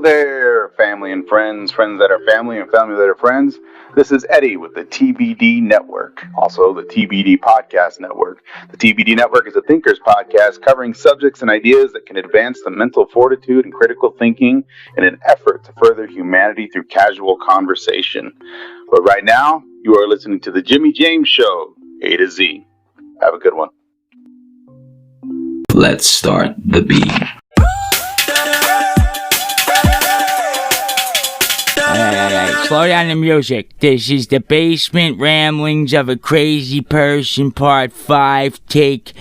there, family and friends, friends that are family and family that are friends. This is Eddie with the TBD Network, also the TBD Podcast Network. The TBD Network is a thinkers podcast covering subjects and ideas that can advance the mental fortitude and critical thinking in an effort to further humanity through casual conversation. But right now, you are listening to the Jimmy James Show, A to Z. Have a good one. Let's start the beat. Alright, slow down the music. This is the basement ramblings of a crazy person, part 5, take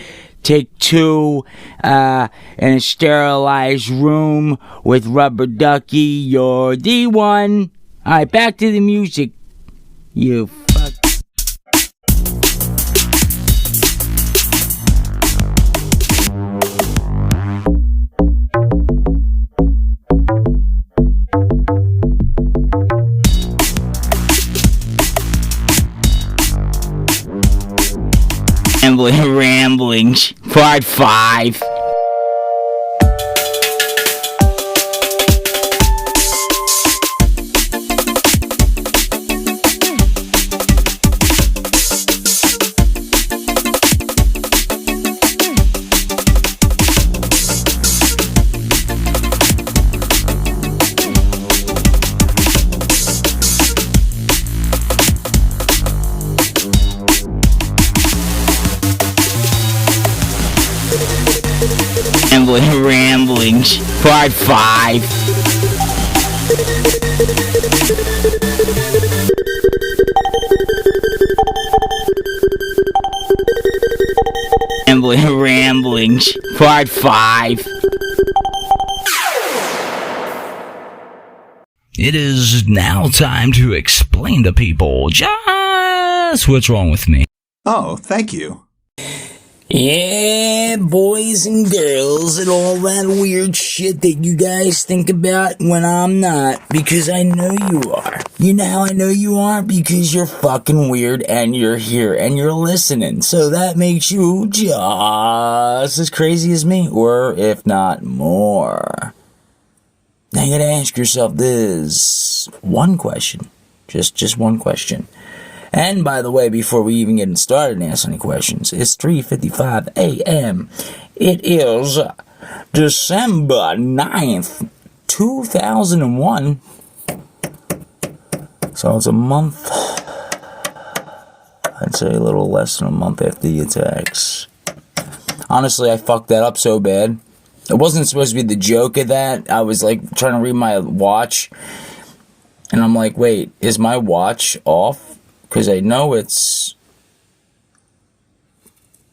2, in a sterilized room with Rubber Ducky. You're the one. Alright, back to the music. You fuck. Ramblings, part 5. Ramblings, part 5. Ramblings, part 5. It is now time to explain to people just what's wrong with me. Oh, thank you. Yeah, boys and girls and all that weird shit that you guys think about when I'm not, because I know you are. You know how I know you are? Because you're fucking weird and you're here and you're listening. So that makes you just as crazy as me, or if not more. Now you gotta ask yourself this one question. Just one question. And by the way, before we even get started and ask any questions, it's 3:55 a.m. It is December 9th, 2001. So it's a month, I'd say a little less than a month after the attacks. Honestly, I fucked that up so bad. It wasn't supposed to be the joke of that. I was like trying to read my watch. And I'm like, wait, is my watch off? Because I know it's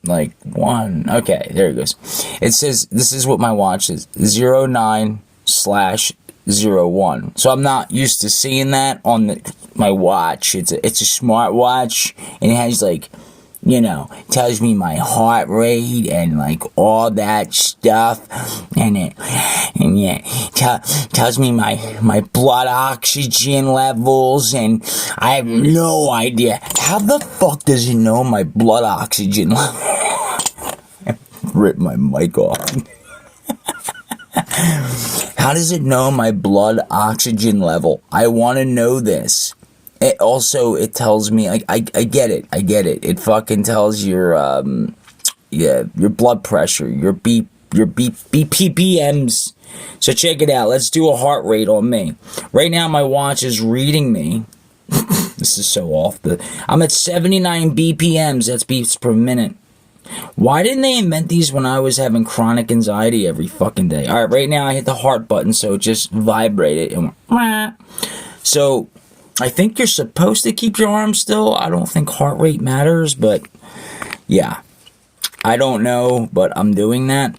like 1. Okay, there it goes. It says, this is what my watch is, 09/01. So I'm not used to seeing that on my watch. It's a smart watch, and it has like, you know, tells me my heart rate and like all that stuff, and tells me my blood oxygen levels, and I have no idea how the fuck does it know my blood oxygen level. Rip my mic off. How does it know my blood oxygen level? I want to know this. It tells me, like, I get it. It fucking tells your blood pressure, your BPMs. So check it out. Let's do a heart rate on me. Right now, my watch is reading me. This is so off. I'm at 79 BPMs. That's beats per minute. Why didn't they invent these when I was having chronic anxiety every fucking day? All right, right now I hit the heart button, so it just vibrated and went. So I think you're supposed to keep your arm still. I don't think heart rate matters, but yeah. I don't know, but I'm doing that.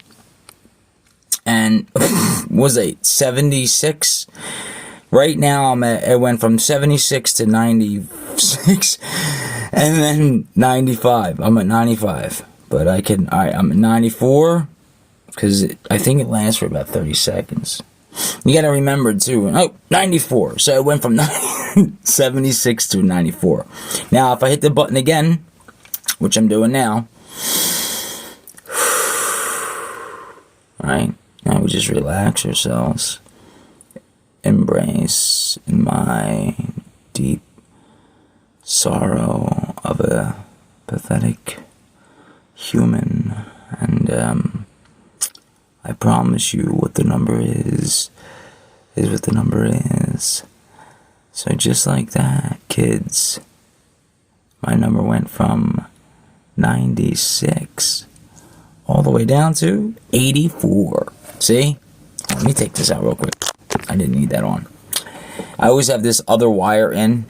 And was it 76? Right now it went from 76 to 96 and then 95. I'm at 95. But I'm at 94 because I think it lasts for about 30 seconds. You gotta remember too, 94. So it went from 76 to 94. Now, if I hit the button again, which I'm doing now, alright, now we just relax ourselves. embrace in my deep sorrow of a pathetic human, and I promise you what the number is what the number is. So just like that, kids, my number went from 96 all the way down to 84. See? Let me take this out real quick. I didn't need that on. I always have this other wire in.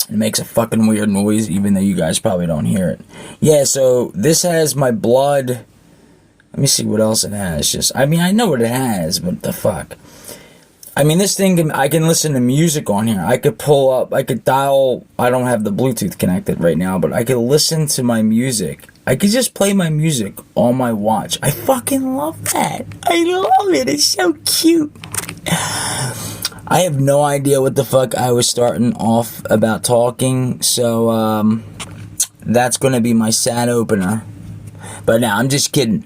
It makes a fucking weird noise, even though you guys probably don't hear it. Yeah, so this has my blood. Let me see what else it has. I know what it has, but the fuck. This thing, I can listen to music on here. I could dial, I don't have the Bluetooth connected right now, but I could listen to my music. I could just play my music on my watch. I fucking love that. I love it. It's so cute. I have no idea what the fuck I was starting off about talking, so that's going to be my sad opener. But now, I'm just kidding.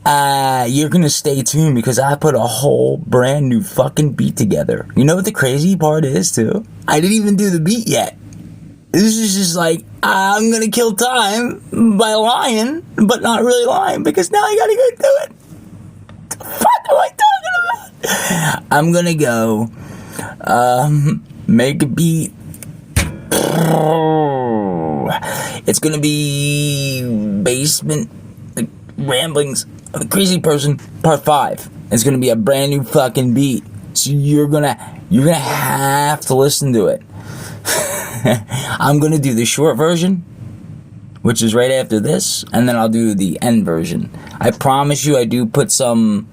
You're gonna stay tuned because I put a whole brand new fucking beat together. You know what the crazy part is, too? I didn't even do the beat yet. This is just like, I'm gonna kill time by lying, but not really lying, because now I gotta go do it. What the fuck am I talking about? I'm gonna go, make a beat. It's gonna be Basement Ramblings of a Crazy Person Part 5. It's gonna be a brand new fucking beat. So you're gonna have to listen to it. I'm gonna do the short version, which is right after this, and then I'll do the end version. I promise you I do put some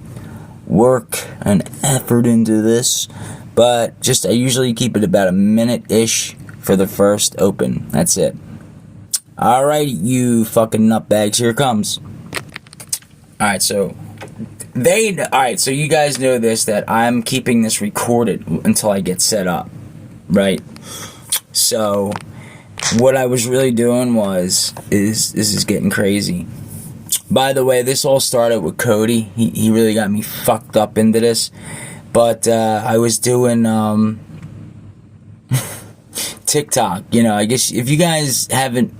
work and effort into this, but I usually keep it about a minute-ish for the first open. That's it. Alright, you fucking nutbags, here it comes. Alright, so you guys know this, that I'm keeping this recorded until I get set up, right? So, what I was really doing this is getting crazy. By the way, this all started with Cody. He really got me fucked up into this. But, I was doing, TikTok. I guess if you guys haven't,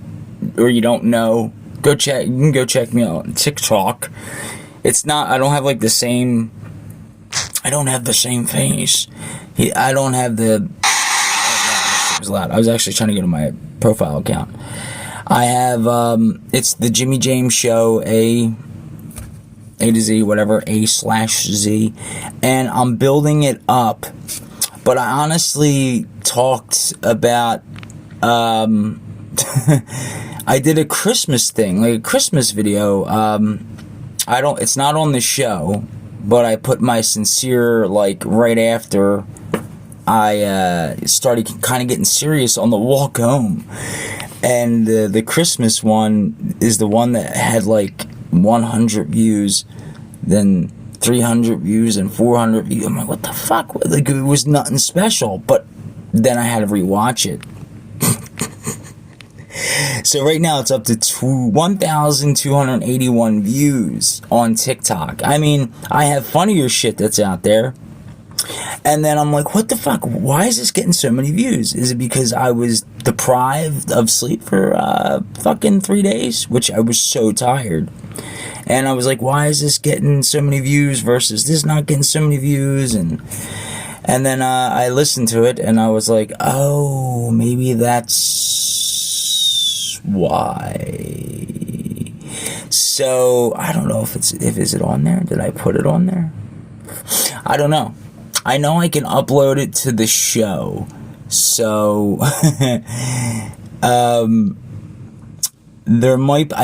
or you don't know, you can go check me out on TikTok. I don't have the same face. I don't have the, it was loud. I was actually trying to go to my profile account. I have, it's the Jimmy James Show, A to Z, whatever, A/Z, and I'm building it up, but I honestly talked about, I did a Christmas thing, a Christmas video. It's not on the show, but I put my sincere, right after I started kind of getting serious on the walk home. And the Christmas one is the one that had 100 views, then 300 views, and 400 views. I'm like, what the fuck? It was nothing special, but then I had to rewatch it. So right now it's up to 1,281 views on TikTok. I have funnier shit that's out there. And then I'm like, what the fuck? Why is this getting so many views? Is it because I was deprived of sleep for fucking 3 days? Which I was so tired. And I was like, why is this getting so many views versus this not getting so many views? And then I listened to it and I was like, oh, maybe that's why. So I don't know if is it on there? Did I put it on there? I don't know. I know I can upload it to the show. So I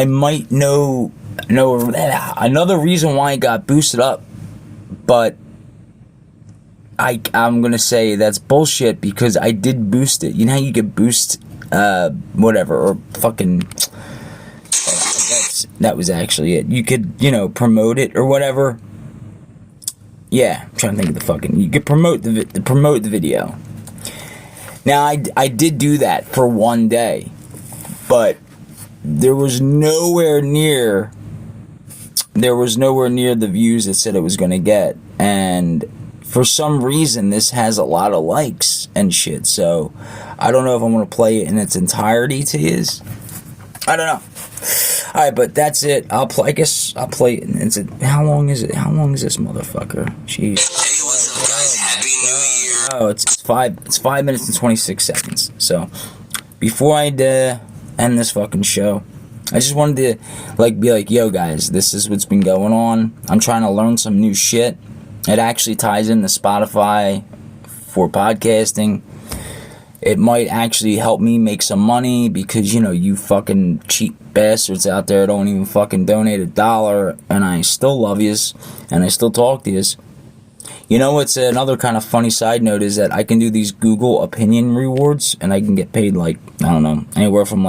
might know another reason why it got boosted up, but I'm gonna say that's bullshit because I did boost it. You know how you get boost whatever, or fucking that was actually it. You could, promote it or whatever. Yeah, I'm trying to think of the fucking, you could promote the video. Now I did do that for one day, but there was nowhere near the views it said it was going to get. And for some reason, this has a lot of likes and shit. So, I don't know if I'm going to play it in its entirety to you. I don't know. Alright, but that's it. I guess I'll play it. How long is it? How long is this motherfucker? Jeez. Hey, what's up, guys? Happy New Year. Oh, it's 5 minutes and 26 seconds. So, before I end this fucking show, I just wanted to be like, yo guys, this is what's been going on. I'm trying to learn some new shit. It actually ties into Spotify for podcasting. It might actually help me make some money because, you fucking cheap bastards out there don't even fucking donate $1, and I still love yous, and I still talk to yous. You know what's another kind of funny side note is that I can do these Google opinion rewards, and I can get paid anywhere from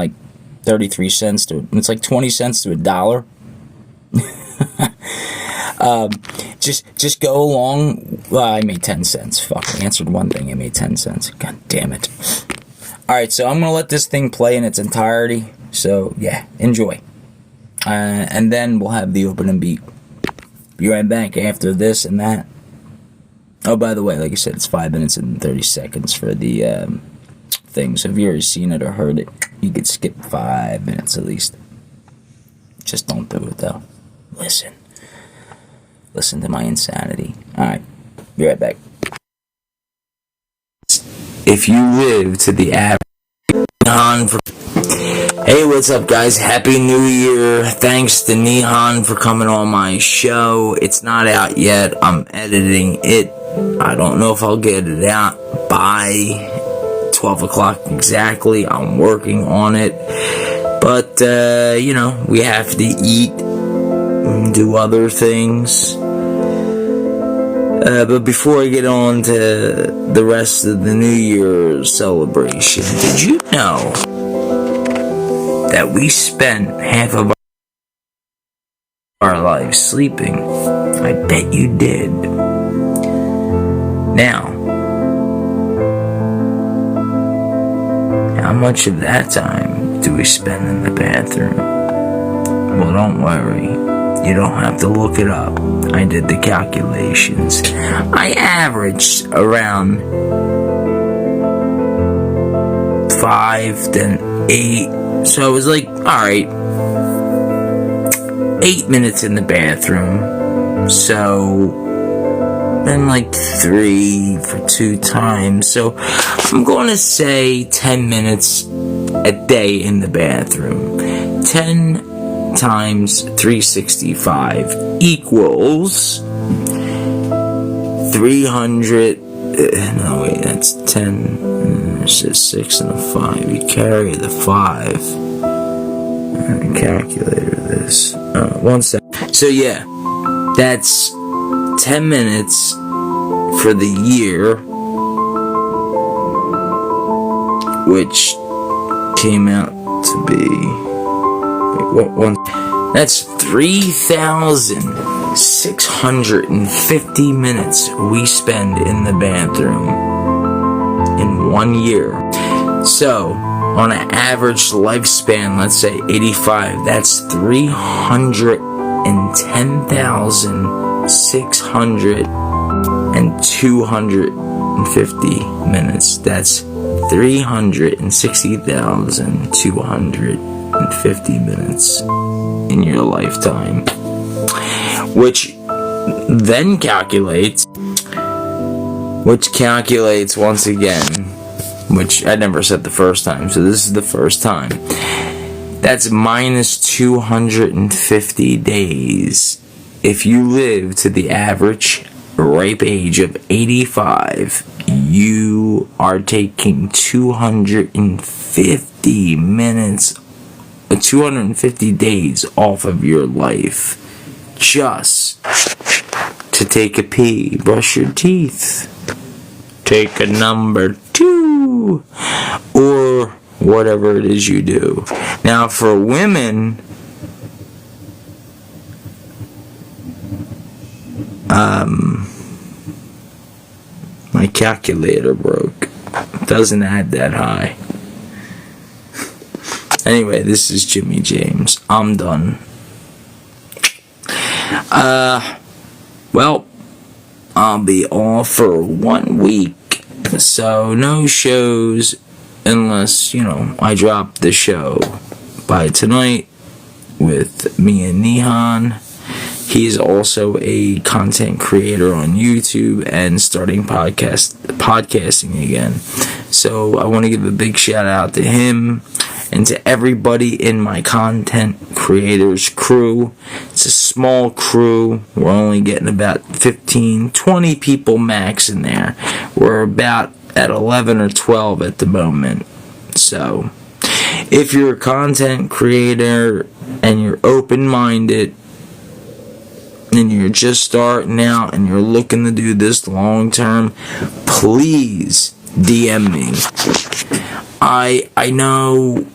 33 cents to, it's 20 cents to $1. Just go along. Well, I made 10 cents. Fuck, I answered one thing. I made 10 cents. God damn it. Alright, so I'm going to let this thing play in its entirety. So, yeah, enjoy. And then we'll have the opening beat. Be right back after this and that. Oh, by the way, like I said, it's 5 minutes and 30 seconds for the thing. So if you've already seen it or heard it, you could skip 5 minutes at least. Just don't do it, though. Listen to my insanity. Alright, be right back. If you live to the average Hey, what's up, guys? Happy New Year. Thanks to Nehan for coming on my show. It's not out yet. I'm editing it. I don't know if I'll get it out by 12 o'clock exactly. I'm working on it. But, we have to eat and do other things. But before I get on to the rest of the New Year celebration, did you know that we spent half of our lives sleeping? I bet you did. Now, how much of that time do we spend in the bathroom? Well, don't worry. You don't have to look it up. I did the calculations. I averaged around 5 to 8. So it was alright, 8 minutes in the bathroom. So then 3 for 2 times. So I'm going to say 10 minutes a day in the bathroom. 10 times 365 equals 300. No, wait, that's 10. It's just 6 and a 5. You carry the 5. Calculator this. 1 second. So, yeah, that's 10 minutes for the year, which came out to be. That's 3,650 minutes we spend in the bathroom in 1 year. So, on an average lifespan, let's say 85, that's 310,650 minutes. That's 360,250 minutes in your lifetime, which then calculates once again, which I never said the first time, so this is the first time. That's minus 250 days. If you live to the average ripe age of 85, you are taking 250 minutes, 250 days off of your life just to take a pee, brush your teeth, take a number 2, or whatever it is you do. Now, for women, my calculator broke. It doesn't add that high. Anyway, this is Jimmy James. I'm done. Well, I'll be off for 1 week. So no shows unless, I drop the show by tonight with me and Nihan. He's also a content creator on YouTube and starting podcasting again. So I want to give a big shout out to him and to everybody in my content creators crew. It's a small crew. We're only getting about 15, 20 people max in there. We're about at 11 or 12 at the moment. So if you're a content creator and you're open-minded and you're just starting out and you're looking to do this long term, please DM me. I know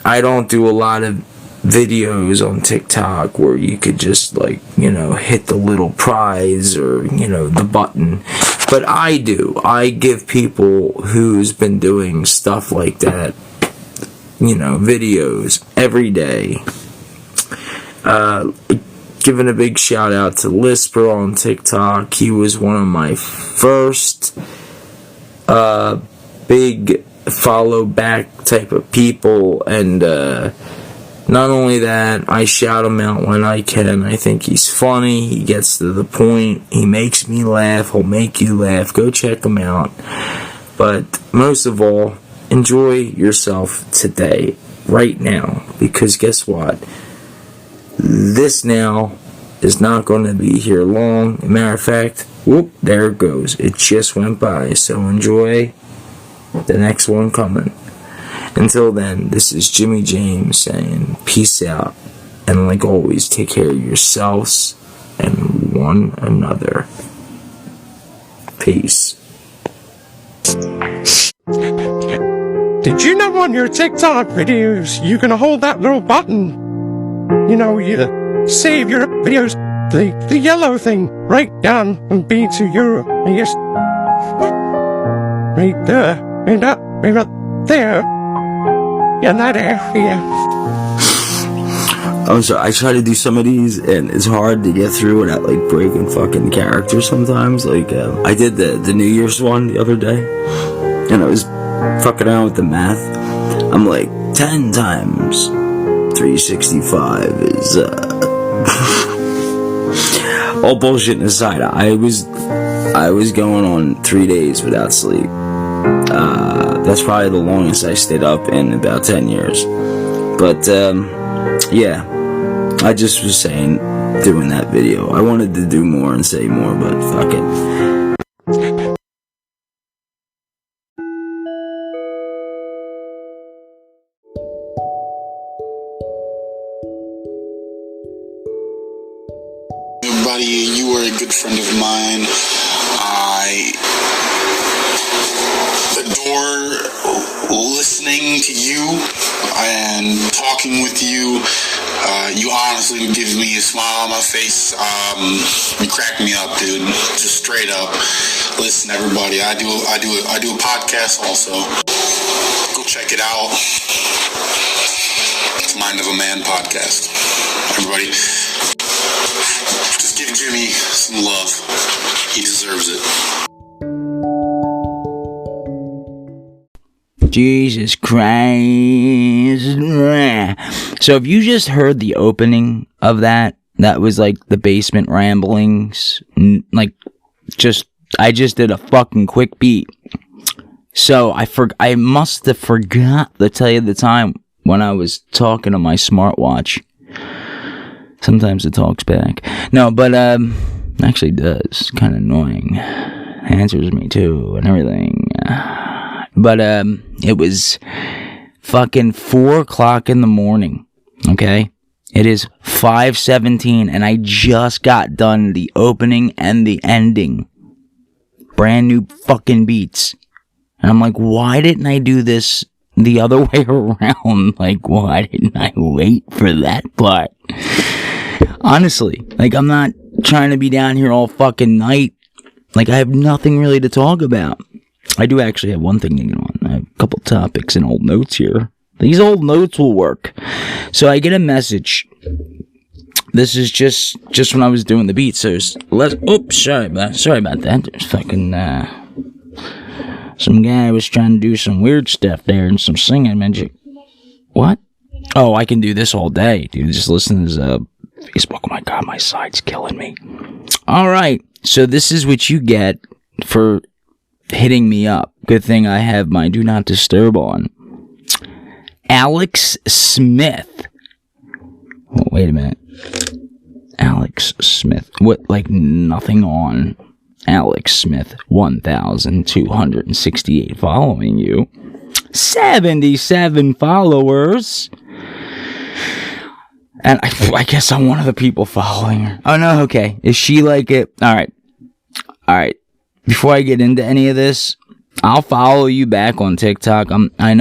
I don't do a lot of videos on TikTok where you could just hit the little prize or the button, but I do. I give people who's been doing stuff like that videos every day. Giving a big shout out to Lisper on TikTok. He was one of my first big follow back type of people, and not only that, I shout him out when I can. I think he's funny, he gets to the point, he makes me laugh, he'll make you laugh. Go check him out. But most of all, enjoy yourself today, right now, because guess what? This now is not going to be here long. As a matter of fact, whoop, there it goes. It just went by. So enjoy the next one coming. Until then, this is Jimmy James saying peace out. And like always, take care of yourselves and one another. Peace. Did you know on your TikTok videos, you can hold that little button? You save your videos, the yellow thing, right down and be to your, I guess, right there, right up there, yeah, that area. I'm sorry, I try to do some of these, and it's hard to get through without, breaking fucking character sometimes. I did the New Year's one the other day, and I was fucking around with the math. I'm 10 times 365 is, all bullshit aside, I was going on 3 days without sleep. That's probably the longest I stayed up in about 10 years. But, yeah, I just was saying, doing that video. I wanted to do more and say more, but fuck it. You were a good friend of mine. I adore listening to you and talking with you. You honestly give me a smile on my face. You crack me up, dude. Just straight up. Listen, everybody, I do a podcast also. Go check it out. It's Mind of a Man podcast. Everybody, just give Jimmy some love. He deserves it. Jesus Christ. So if you just heard the opening of that was the basement ramblings. I just did a fucking quick beat. So I must have forgot to tell you the time when I was talking to my smartwatch. Sometimes it talks back. No, but actually does. Kind of annoying. Answers me too and everything. But it was fucking 4 o'clock in the morning. Okay? It is 5:17 and I just got done the opening and the ending. Brand new fucking beats. And I'm like, why didn't I do this the other way around? Why didn't I wait for that part? Honestly, I'm not trying to be down here all fucking night. I have nothing really to talk about. I do actually have one thing to get on. I have a couple topics and old notes here. These old notes will work. So I get a message This is just when I was doing the beat. So oops, sorry about that. There's fucking some guy was trying to do some weird stuff there and some singing magic. What? Oh, I can do this all day, dude. Just listen to this Facebook. Oh my god, my side's killing me. All right, so this is what you get for hitting me up. Good thing I have my do not disturb on. Alex Smith. Oh, wait a minute. Alex Smith. What, like nothing on? Alex Smith, 1,268 following you. 77 followers. And I guess I'm one of the people following her. Oh, no, okay. Is she like it? All right. Before I get into any of this, I'll follow you back on TikTok. I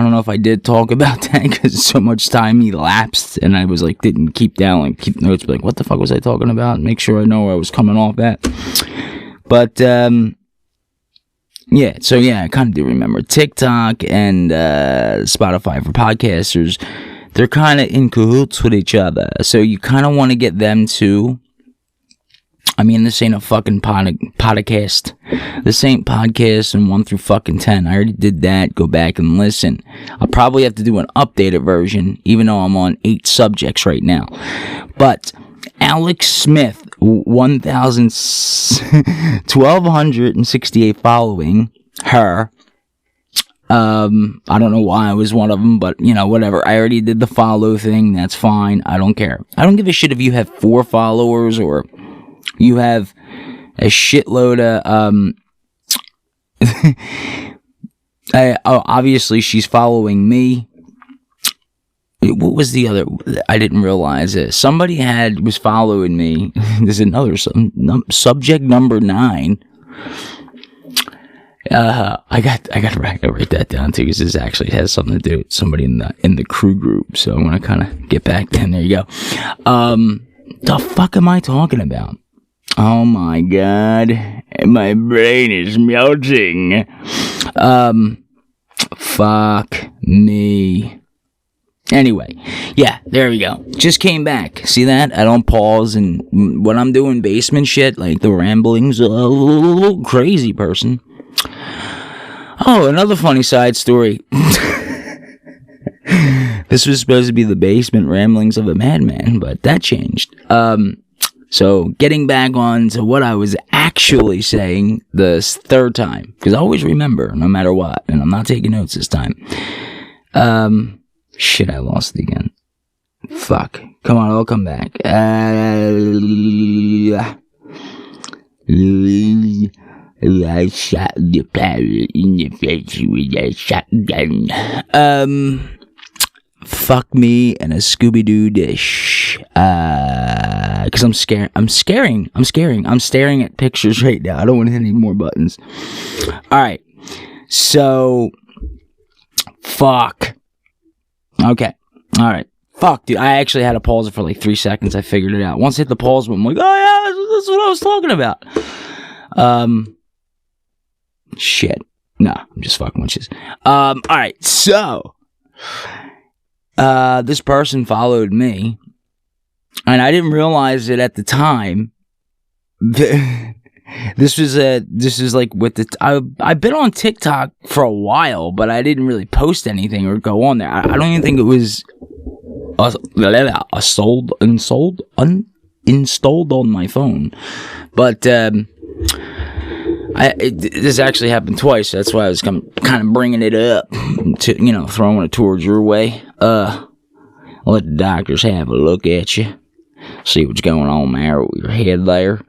don't know if I did talk about that because so much time elapsed and I was like, didn't keep notes, but like, what the fuck was I talking about? Make sure I know where I was coming off at. But, yeah, so yeah, I kind of do remember TikTok and Spotify for podcasters. They're kind of in cahoots with each other. So you kind of want to get them too. I mean, this ain't a fucking podcast. This ain't podcast and 1 through fucking 10. I already did that. Go back and listen. I'll probably have to do an updated version, even though I'm on 8 subjects right now. But Alex Smith, 1,268 following her. I don't know why I was one of them, but, you know, whatever. I already did the follow thing. That's fine. I don't care. I don't give a shit if you have 4 followers or you have a shitload of, obviously she's following me. What was the other? I didn't realize it. Somebody was following me. There's another subject number 9. I got to write that down too, because this actually has something to do with somebody in the crew group. So I'm gonna kind of get back then. There you go. The fuck am I talking about? Oh my god, my brain is melting. Fuck me. Anyway, yeah, there we go. Just came back. See that? I don't pause, and when I'm doing basement shit, like the ramblings, a little crazy person. Oh, another funny side story. This was supposed to be the basement ramblings of a madman, but that changed. So getting back on to what I was actually saying this third time, because I always remember no matter what, and I'm not taking notes this time. Shit, I lost it again. Fuck. Come on, I'll come back. I shot the pirate in the face with a shotgun. Fuck me and a Scooby-Doo dish. Cause I'm staring at pictures right now. I don't want to hit any more buttons. Alright. So, fuck. Okay. Alright. Fuck, dude. I actually had to pause it for like 3 seconds. I figured it out. Once I hit the pause button, I'm like, oh yeah, that's what I was talking about. Shit. No, I'm just fucking with you. Alright, so this person followed me, and I didn't realize it at the time. This is like with the I've been on TikTok for a while, but I didn't really post anything or go on there. I don't even think it was uninstalled on my phone, but this actually happened twice. So that's why I was kind of bringing it up to, you know, throwing it towards your way. Let the doctors have a look at you, see what's going on there with your head there.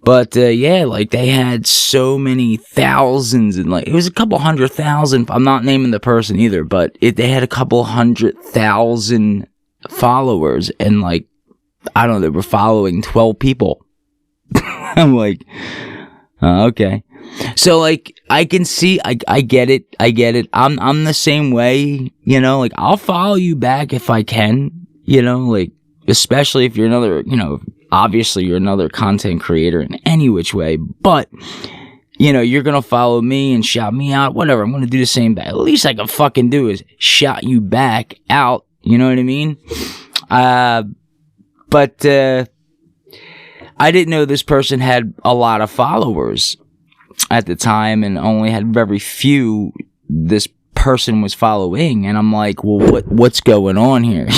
But yeah, like they had so many thousands, and like it was a couple 100,000. I'm not naming the person either, but they had a couple 100,000 followers, and like I don't know, they were following 12 people. I'm like, okay. So like I can see, I get it. I'm the same way, you know. Like I'll follow you back if I can, you know. Like especially if you're another, you know. Obviously, you're another content creator in any which way, but, you know, you're gonna follow me and shout me out, whatever, I'm gonna do the same back. At least I can fucking do is shout you back out, you know what I mean? But I didn't know this person had a lot of followers at the time and only had very few this person was following. And I'm like, well, what's going on here?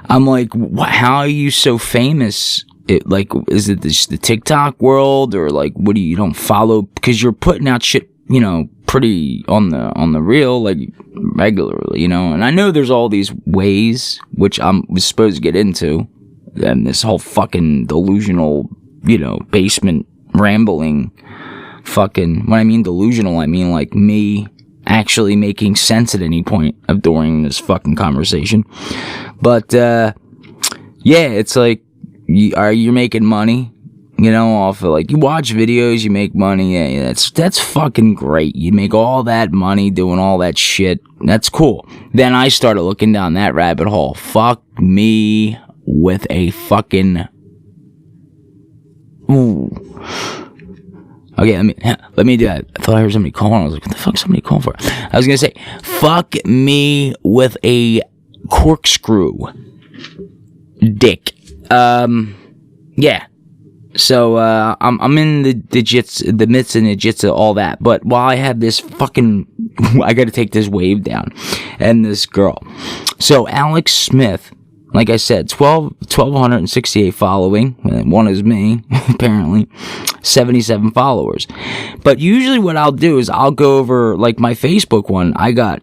I'm like, how are you so famous? Is it the TikTok world, or like, what do you don't follow? Because you're putting out shit, pretty on the real, like regularly, And I know there's all these ways, which I was supposed to get into, and this whole fucking delusional, basement rambling, fucking. When I mean delusional, I mean like me actually making sense at any point during this fucking conversation. But yeah, it's like, you're making money, off of, like, you watch videos, you make money. Yeah, that's fucking great. You make all that money doing all that shit. That's cool. Then I started looking down that rabbit hole. Fuck me with a fucking... Ooh. Okay, let me do that. I thought I heard somebody calling. I was like, what the fuck is somebody calling for? I was gonna say, fuck me with a corkscrew dick. Yeah. So, I'm in the midst of the jitsu, all that. But while I have this fucking, I gotta take this wave down. And this girl. So, Alex Smith, like I said, 1,268 following. One is me, apparently. 77 followers. But usually what I'll do is I'll go over, like, my Facebook one. I got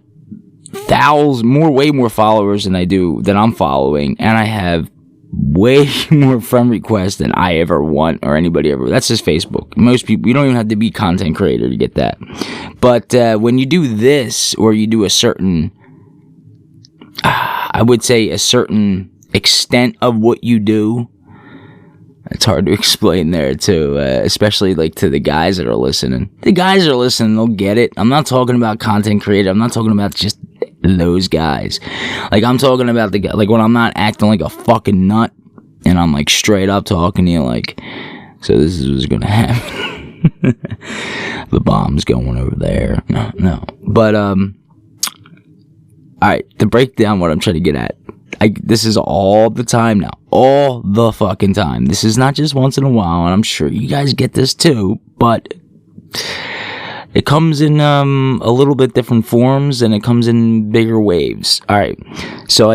way more followers than I'm following. And I have way more friend requests than I ever want, or anybody ever. That's just Facebook. Most people, you don't even have to be content creator to get that. But when you do this, or you do a certain, I would say a certain extent of what you do, it's hard to explain there too, especially like to the guys that are listening. The guys that are listening, they'll get it. I'm not talking about content creator. I'm not talking about just those guys. Like, I'm talking about the guy, like, when I'm not acting like a fucking nut and I'm like straight up talking to you, like, so this is what's gonna happen. The bomb's going over there. No. But alright, to break down what I'm trying to get at, this is all the time now. All the fucking time. This is not just once in a while, and I'm sure you guys get this too, but it comes in a little bit different forms, and it comes in bigger waves. Alright, so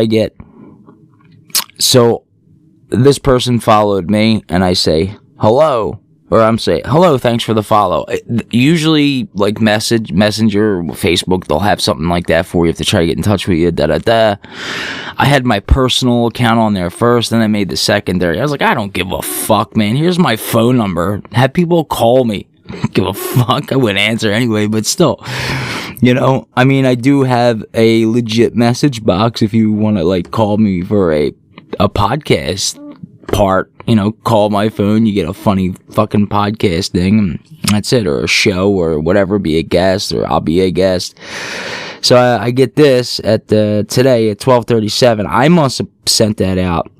this person followed me, and I say, hello. Or I'm saying, hello, thanks for the follow. Usually, like, Messenger, Facebook, they'll have something like that for you if they try to get in touch with you, I had my personal account on there first, then I made the secondary. I was like, I don't give a fuck, man. Here's my phone number. Have people call me. Give a fuck. I wouldn't answer anyway, but still. I mean, I do have a legit message box if you want to, like, call me for a podcast part, call my phone, you get a funny fucking podcast thing, and that's it, or a show, or whatever, be a guest, or I'll be a guest. So I get this at today at 12:37. I must have sent that out.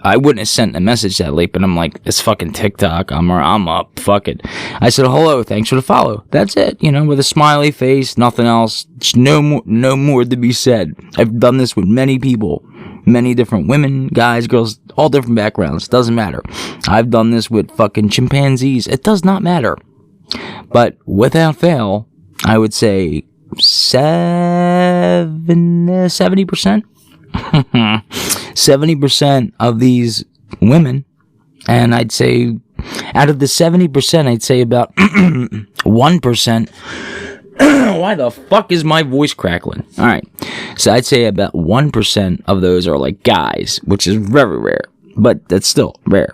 I wouldn't have sent a message that late, but I'm like, it's fucking TikTok, I'm up, fuck it. I said, hello, thanks for the follow. That's it, with a smiley face, nothing else. Just no more to be said. I've done this with many people. Many different women, guys, girls, all different backgrounds. Doesn't matter. I've done this with fucking chimpanzees. It does not matter. But without fail, I would say 70%? 70% of these women, and I'd say out of the 70%, I'd say about 1%. Why the fuck is my voice crackling? Alright, so I'd say about 1% of those are like guys, which is very rare, but that's still rare.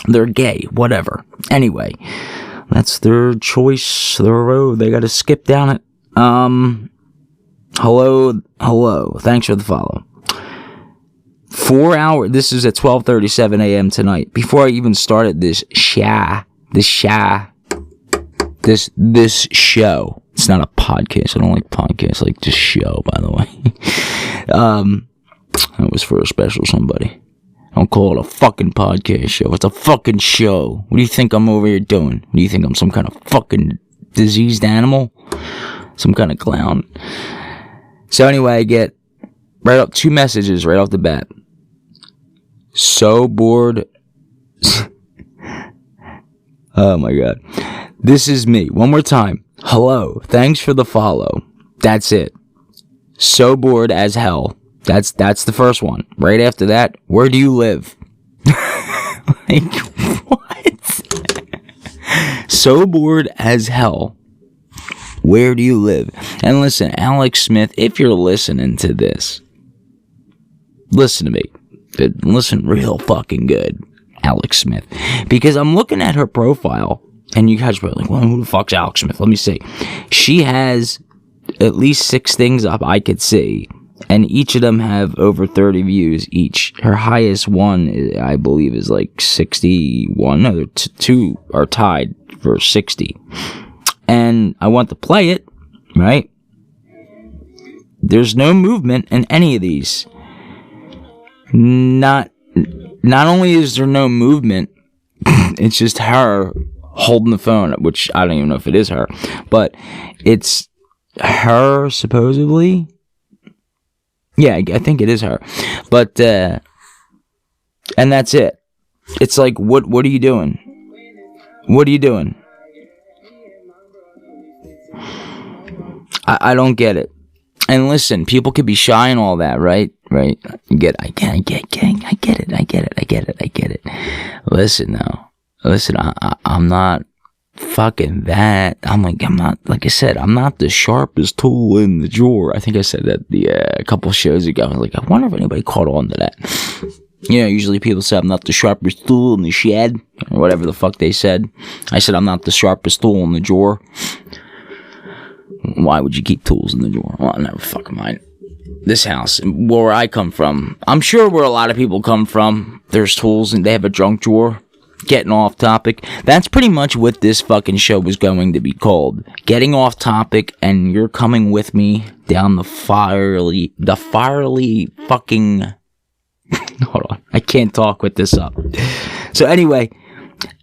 They're gay, whatever. Anyway, that's their choice, their road, they gotta skip down it. Hello, thanks for the follow. 4 hours, this is at 12:37 a.m. tonight, before I even started this show. It's not a podcast. I don't like podcasts. I like this show, by the way. That was for a special somebody. Don't call it a fucking podcast show. It's a fucking show. What do you think I'm over here doing? What do you think I'm some kind of fucking diseased animal? Some kind of clown? So anyway, I get Right up, 2 messages right off the bat. So bored. Oh my god. This is me. One more time. Hello. Thanks for the follow. That's it. So bored as hell. That's the first one. Right after that, where do you live? Like, what? So bored as hell. Where do you live? And listen, Alex Smith, if you're listening to this, listen to me. Listen real fucking good, Alex Smith. Because I'm looking at her profile, and you guys were like, well, who the fuck's Alex Smith? Let me see. She has at least 6 things up I could see, and each of them have over 30 views each. Her highest one, I believe, is like 61. No, 2 are tied for 60. And I want to play it, right? There's no movement in any of these. Not only is there no movement, it's just her holding the phone, which I don't even know if it is her, but it's her supposedly. Yeah, I think it is her. But and that's it. It's like, what are you doing? What are you doing? I don't get it. And listen, people could be shy and all that, right? Right? I get it. Listen though. Listen, I'm not fucking that. I'm not, like I said, I'm not the sharpest tool in the drawer. I think I said that a couple shows ago. I was like, I wonder if anybody caught on to that. You know, usually people say I'm not the sharpest tool in the shed, or whatever the fuck they said. I said I'm not the sharpest tool in the drawer. Why would you keep tools in the drawer? Well, never fucking mind. This house, where I come from, I'm sure where a lot of people come from, there's tools and they have a junk drawer. Getting off topic. That's pretty much what this fucking show was going to be called. Getting off topic, and you're coming with me down the fiery fucking... Hold on. I can't talk with this up. So anyway...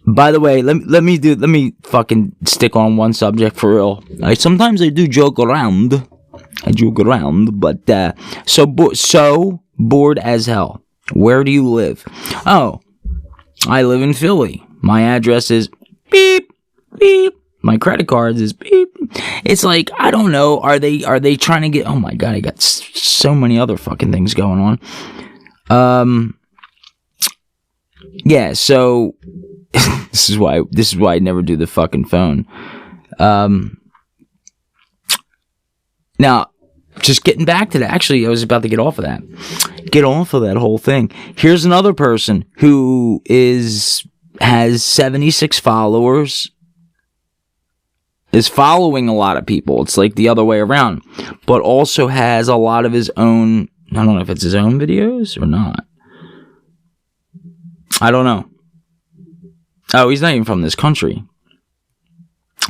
By the way, let me fucking stick on one subject for real. Sometimes I do joke around. But so bored as hell. Where do you live? Oh, I live in Philly. My address is beep beep. My credit card is beep. It's like, I don't know. Are they trying to get? Oh my god, I got so many other fucking things going on. Yeah. So. This is why I never do the fucking phone. Now, just getting back to that. Actually, I was about to get off of that. Get off of that whole thing. Here's another person who has 76 followers. Is following a lot of people. It's like the other way around. But also has a lot of his own. I don't know if it's his own videos or not. I don't know. Oh, he's not even from this country.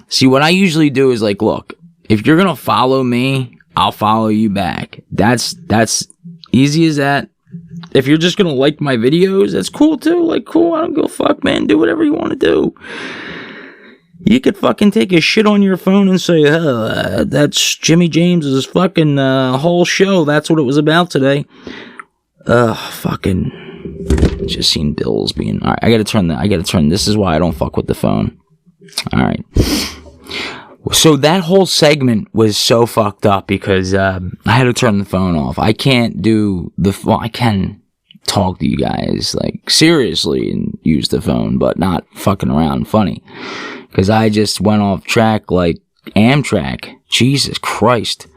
See, what I usually do is like, look, if you're gonna follow me, I'll follow you back. That's easy as that. If you're just gonna like my videos, that's cool too. Like, cool, I don't give a fuck, man. Do whatever you want to do. You could fucking take a shit on your phone and say, that's Jimmy James's fucking whole show. That's what it was about today. Fucking... Just seen bills being... Alright, I gotta turn... This is why I don't fuck with the phone. Alright. So that whole segment was so fucked up because I had to turn the phone off. I can't do the... Well, I can talk to you guys, like, seriously and use the phone, but not fucking around funny. Because I just went off track like Amtrak. Jesus Christ.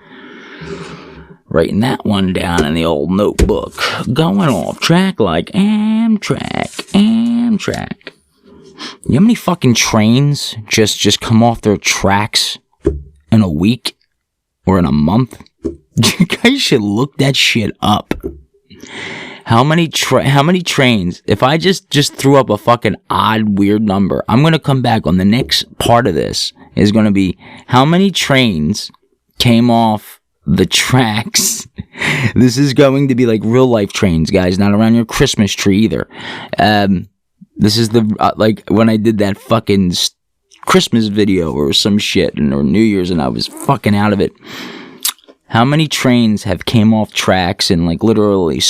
Writing that one down in the old notebook. Going off track like Amtrak. You know how many fucking trains just come off their tracks in a week? Or in a month? You guys should look that shit up. How many trains? If I just threw up a fucking odd, weird number, I'm gonna come back on the next part of this. Is gonna be how many trains came off the tracks. This is going to be like real life trains, guys, not around your Christmas tree either. This is the like when I did that fucking Christmas video or some shit or New Year's and I was fucking out of it. how many trains have came off tracks and like literally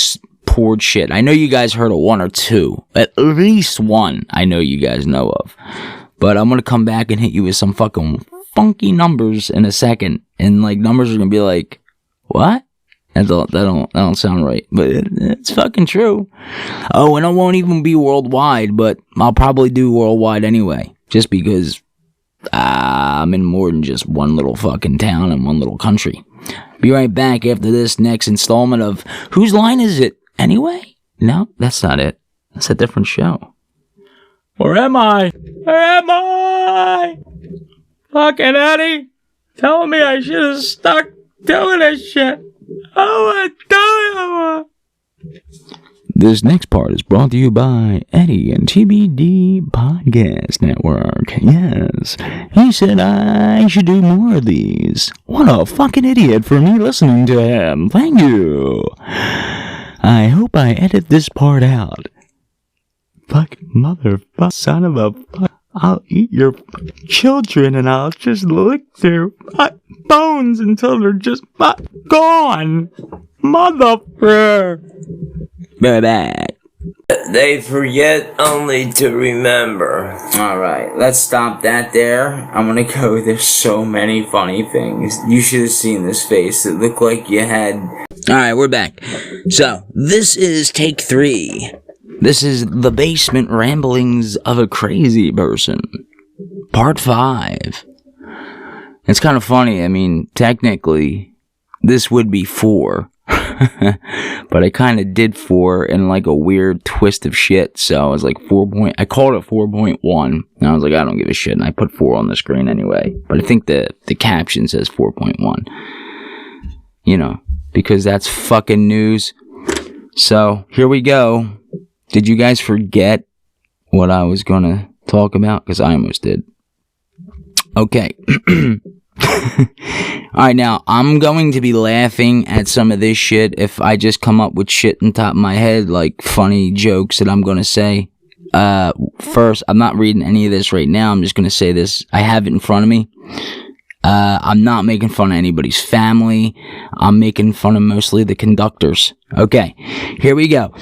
poured shit? I know you guys heard of one or two. At least one I know you guys know of. But I'm gonna come back and hit you with some fucking funky numbers in a second. And like numbers are gonna be like, what? That don't sound right. But it's fucking true. Oh, and it won't even be worldwide, but I'll probably do worldwide anyway. Just because I'm in more than just one little fucking town and one little country. Be right back after this next installment of Whose Line Is It Anyway? No, that's not it. That's a different show. Where am I? Where am I? Fucking Eddie, telling me I should have stuck doing this shit. Oh, this next part is brought to you by Eddie and TBD Podcast Network. Yes, he said I should do more of these. What a fucking idiot for me listening to him. Thank you. I hope I edit this part out. Fucking motherfucker, son of a fuck. I'll eat your children and I'll just lick their bones until they're just gone. Motherfucker. Back. They forget only to remember. Alright, let's stop that there. I'm gonna go, there's so many funny things. You should have seen this face. It looked like you had... Alright, we're back. So, this is take 3. This is The Basement Ramblings of a Crazy Person, Part 5. It's kind of funny. I mean, technically, this would be 4. But I kind of did 4 in like a weird twist of shit. So I was like I called it 4.1. And I was like, I don't give a shit. And I put 4 on the screen anyway. But I think the caption says 4.1. You know, because that's fucking news. So, here we go. Did you guys forget what I was going to talk about? Because I almost did. Okay. Alright, now, I'm going to be laughing at some of this shit if I just come up with shit on top of my head, like funny jokes that I'm going to say. First, I'm not reading any of this right now. I'm just going to say this. I have it in front of me. I'm not making fun of anybody's family. I'm making fun of mostly the conductors. Okay, here we go.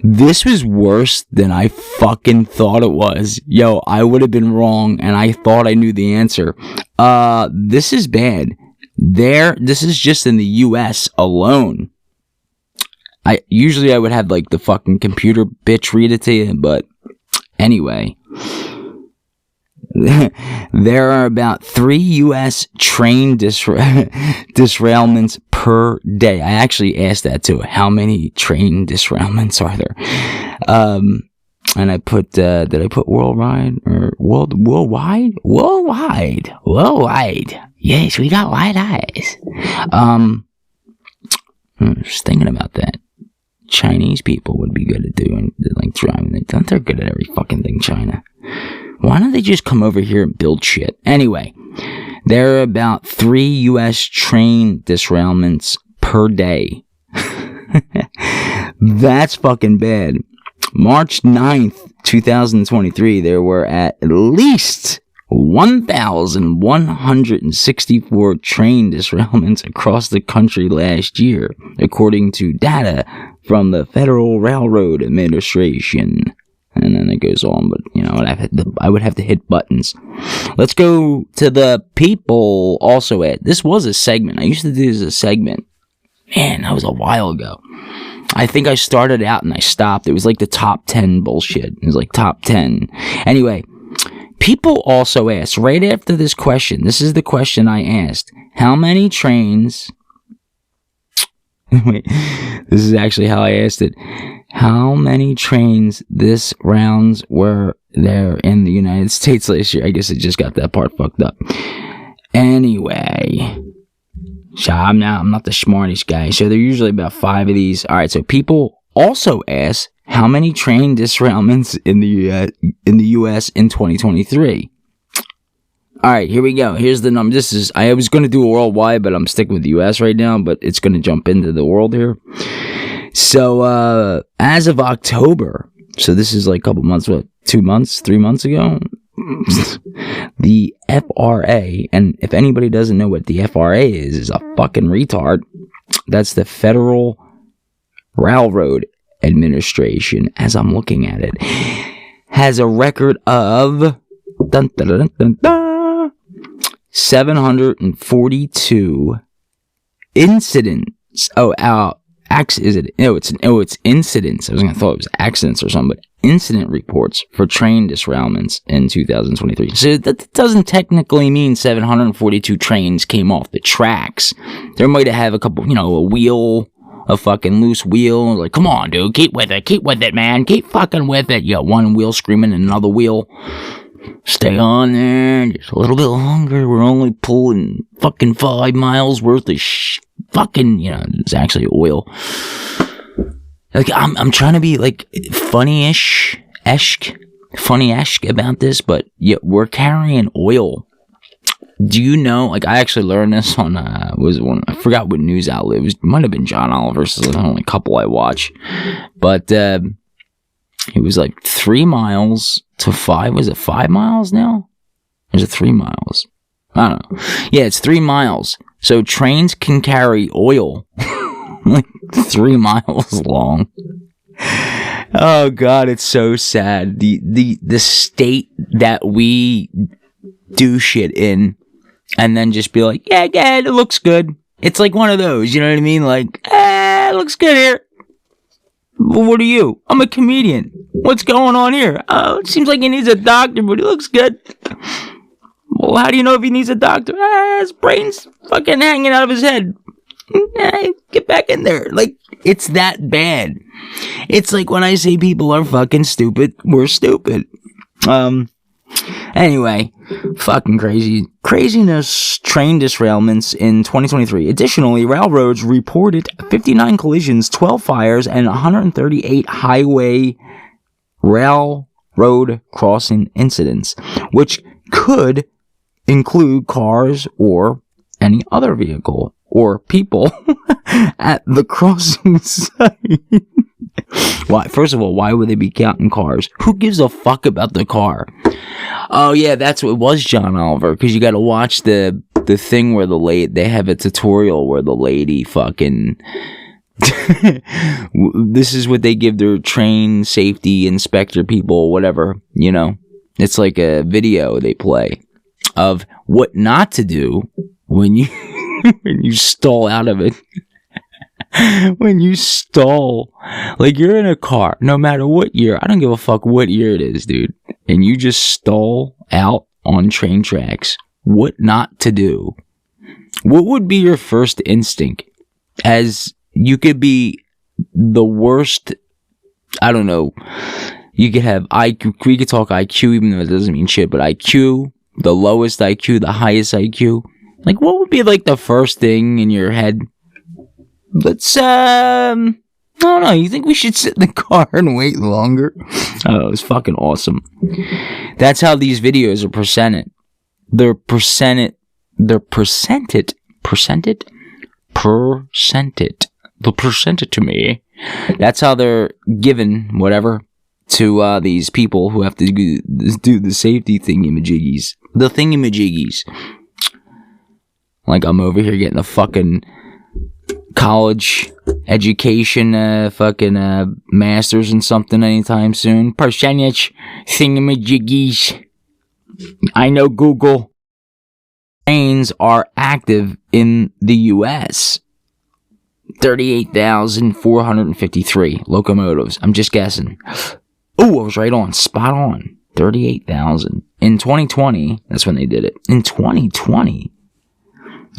This was worse than I fucking thought it was. Yo, I would have been wrong, and I thought I knew the answer. This is bad. This is just in the US alone. Usually I would have, like, the fucking computer bitch read it to you, but anyway. There are about 3 U.S. train derailments per day. I actually asked that too. How many train derailments are there? And I put, did I put worldwide or worldwide? Worldwide. Yes, we got wide eyes. Just thinking about that. Chinese people would be good at doing, like, driving. They're good at every fucking thing, China. Why don't they just come over here and build shit? Anyway, there are about 3 U.S. train derailments per day. That's fucking bad. March 9th, 2023, there were at least 1,164 train derailments across the country last year, according to data from the Federal Railroad Administration. And then it goes on, but, you know, I would have to hit buttons. Let's go to the people also at. This was a segment. I used to do this as a segment. Man, that was a while ago. I think I started out and I stopped. It was like the top 10 bullshit. It was like top 10. Anyway, people also asked, right after this question, this is the question I asked. How many trains... Wait, this is actually how I asked it. How many trains this rounds were there in the United States last year? I guess it just got that part fucked up. Anyway, so I'm not the smartest guy. So there are usually about 5 of these. All right. So people also ask how many train derailments in the U.S. in 2023. All right, here we go. Here's the number. I was going to do a worldwide, but I'm sticking with the U.S. right now. But it's going to jump into the world here. So, as of October, so this is like a couple months, 2 months, 3 months ago, The FRA, and if anybody doesn't know what the FRA is a fucking retard. That's the Federal Railroad Administration, as I'm looking at it, has a record of 742 incidents. It's incidents. I was gonna thought it was accidents or something, but incident reports for train derailments in 2023. So that doesn't technically mean 742 trains came off the tracks. There might have a couple, a fucking loose wheel. Like, come on, dude, keep with it, man, keep fucking with it. You got one wheel screaming and another wheel. Stay on there, just a little bit longer. We're only pulling fucking 5 miles worth of it's actually oil. Like, I'm trying to be, like, funny-ish about this, but yeah, we're carrying oil. Do you know, like, I actually learned this on, I forgot what news outlet, it might have been John Oliver's, the only couple I watch, but, it was like 3 miles to 5, was it 5 miles now? Or is it 3 miles? I don't know. Yeah, it's 3 miles. So trains can carry oil like 3 miles long. Oh God, it's so sad. The state that we do shit in, and then just be like, yeah, it looks good. It's like one of those, you know what I mean? Like, it looks good here. Well, what are you? I'm a comedian. What's going on here? Oh, it seems like he needs a doctor, but he looks good. Well, how do you know if he needs a doctor? His brain's fucking hanging out of his head. Get back in there. Like, it's that bad. It's like when I say people are fucking stupid, we're stupid. Anyway, fucking craziness, train derailments in 2023. Additionally, railroads reported 59 collisions, 12 fires, and 138 highway railroad crossing incidents, which could include cars or any other vehicle or people at the crossing site. Why? First of all, why would they be counting cars? Who gives a fuck about the car? Oh yeah, that's what it was, John Oliver, because you got to watch the thing where they have a tutorial where the lady fucking this is what they give their train safety inspector people, whatever, it's like a video they play of what not to do when you when you stall out of it. When you stall, like you're in a car, no matter what year, I don't give a fuck what year it is, dude, and you just stall out on train tracks, what not to do. What would be your first instinct? As you could be the worst, I don't know, you could have IQ, we could talk IQ, even though it doesn't mean shit, but IQ, the lowest IQ, the highest IQ, like what would be like the first thing in your head? Let's, I don't know, you think we should sit in the car and wait longer? Oh, it's fucking awesome. That's how these videos are presented. They're presented to me. That's how they're given, whatever, to these people who have to do the safety thingamajiggies. The thingamajiggies. Like I'm over here getting a fucking college education, masters in something anytime soon. Percentage thingamajiggies. I know Google. Trains are active in the U.S. 38,453 locomotives. I'm just guessing. Oh, I was right on. Spot on. 38,000. In 2020, that's when they did it. In 2020.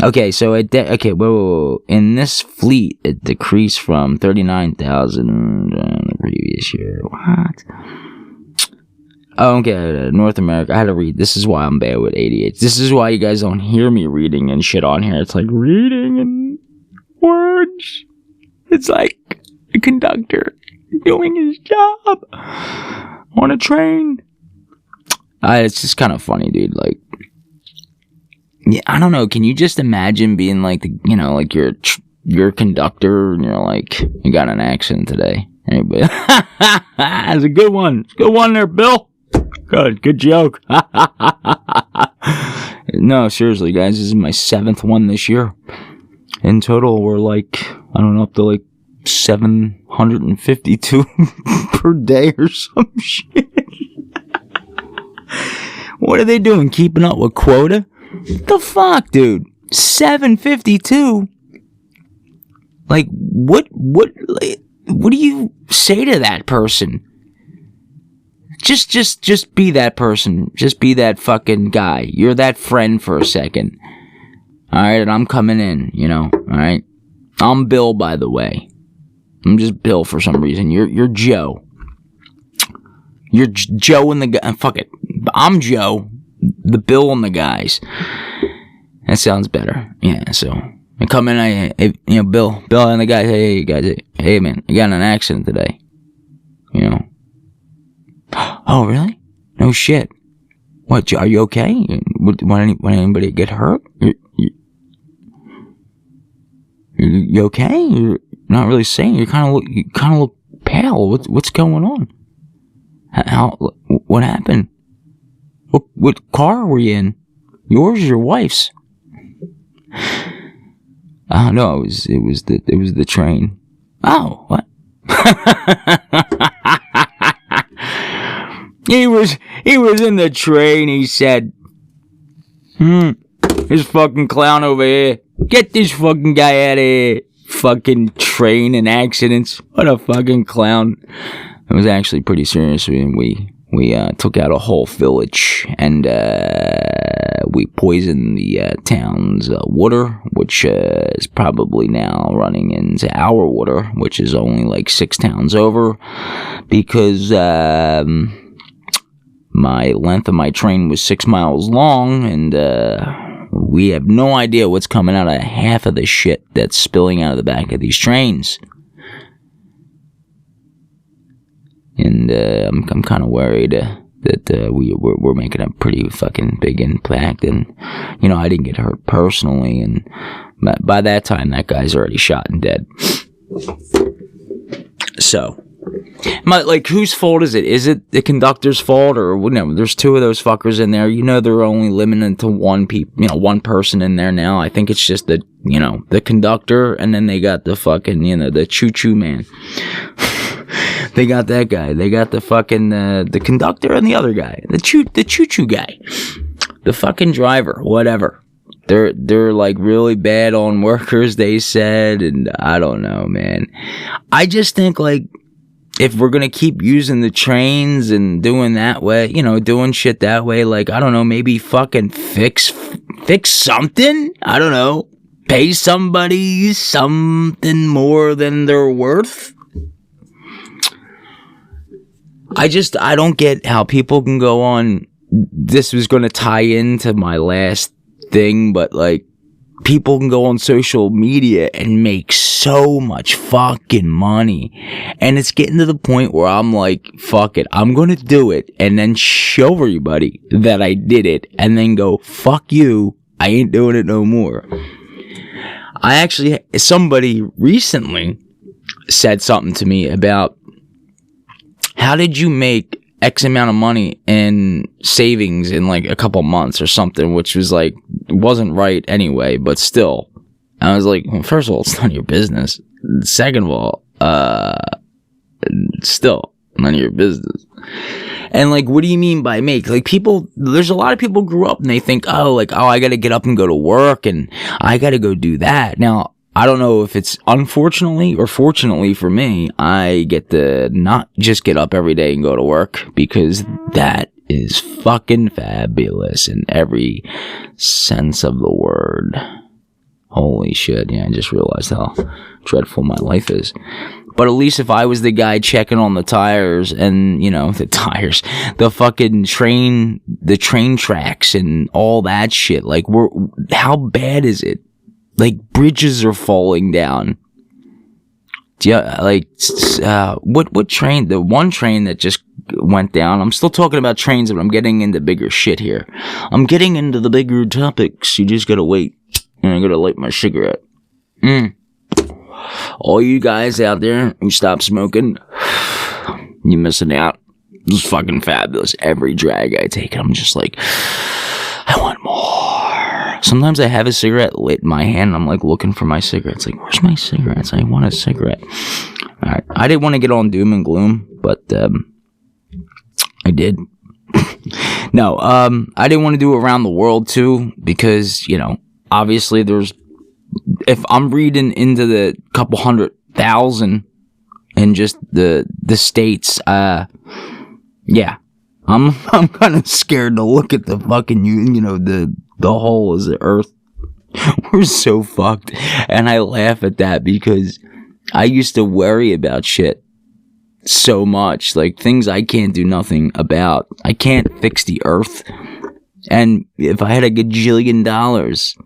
Okay, so whoa. In this fleet, it decreased from 39,000 the previous year. What? Oh, okay, North America. I had to read. This is why I'm bad with ADHD. This is why you guys don't hear me reading and shit on here. It's like reading and words. It's like a conductor doing his job on a train. It's just kind of funny, dude. Like, yeah, I don't know. Can you just imagine being like, like you're a conductor and you're like, you got an accident today. Anybody? That's a good one. It's a good one there, Bill. Good joke. No, seriously, guys, this is my 7th one this year. In total, we're like, I don't know, up to like 752 per day or some shit. What are they doing? Keeping up with quota? The fuck, dude? 752? Like, what do you say to that person? Just be that person. Just be that fucking guy. You're that friend for a second. Alright, and I'm coming in, alright? I'm Bill, by the way. I'm just Bill for some reason. You're Joe. You're Joe and the guy. Fuck it. I'm Joe. The Bill and the guys. That sounds better. Yeah, so I come in, Bill and the guys. Hey, guys. Hey, man, I got in an accident today. Oh, really? No shit. What? Are you okay? Want anybody get hurt? You okay? You're not really saying. You kind of look pale. What's going on? What happened? What car were you in? Yours or your wife's? No, it was the train. Oh, what? He was in the train, he said. This fucking clown over here. Get this fucking guy out of here. Fucking train and accidents. What a fucking clown. It was actually pretty serious. We took out a whole village, and we poisoned the town's water, which is probably now running into our water, which is only like 6 towns over, because my length of my train was 6 miles long, and we have no idea what's coming out of half of the shit that's spilling out of the back of these trains. And I'm kind of worried that we're making a pretty fucking big impact. And, I didn't get hurt personally. And by that time, that guy's already shot and dead. So, whose fault is it? Is it the conductor's fault? Or, there's 2 of those fuckers in there. They're only limited to one person in there now. I think it's just the conductor. And then they got the fucking, the choo-choo man. They got that guy. They got the fucking, the conductor and the other guy. The choo-choo guy. The fucking driver. Whatever. They're like really bad on workers, they said. And I don't know, man. I just think if we're gonna keep using the trains and doing that way, doing shit that way, I don't know, maybe fucking fix something? I don't know. Pay somebody something more than they're worth? I don't get how people can go on. This was going to tie into my last thing, but people can go on social media and make so much fucking money. And it's getting to the point where I'm like, fuck it, I'm going to do it and then show everybody that I did it and then go, fuck you, I ain't doing it no more. Somebody recently said something to me about, how did you make X amount of money in savings in a couple months or something, which was wasn't right anyway, but still. I was like, well, first of all, it's none of your business. Second of all, still none of your business. And what do you mean by make? There's a lot of people grew up and they think, I gotta get up and go to work and I gotta go do that. Now, I don't know if it's unfortunately or fortunately for me, I get to not just get up every day and go to work, because that is fucking fabulous in every sense of the word. Holy shit, yeah, I just realized how dreadful my life is. But at least if I was the guy checking on the tires and, the fucking train, the train tracks and all that shit, how bad is it? Bridges are falling down. Yeah, what train? The one train that just went down. I'm still talking about trains, but I'm getting into bigger shit here. I'm getting into the bigger topics. You just gotta wait. And I gotta light my cigarette. All you guys out there who stop smoking, you're missing out. was fucking fabulous. Every drag I take, I'm just like, I want more. Sometimes I have a cigarette lit in my hand, and I'm like looking for my cigarettes. Like, where's my cigarettes? I want a cigarette. All right. I didn't want to get all doom and gloom, but I did. No, I didn't want to do around the world too, because, you know, obviously if I'm reading into the couple 100,000 in just the states, yeah, I'm kind of scared to look at the fucking, you know, the whole is the earth. We're so fucked. And I laugh at that because I used to worry about shit so much, like things I can't do nothing about. I can't fix the earth. And if I had a gajillion dollars,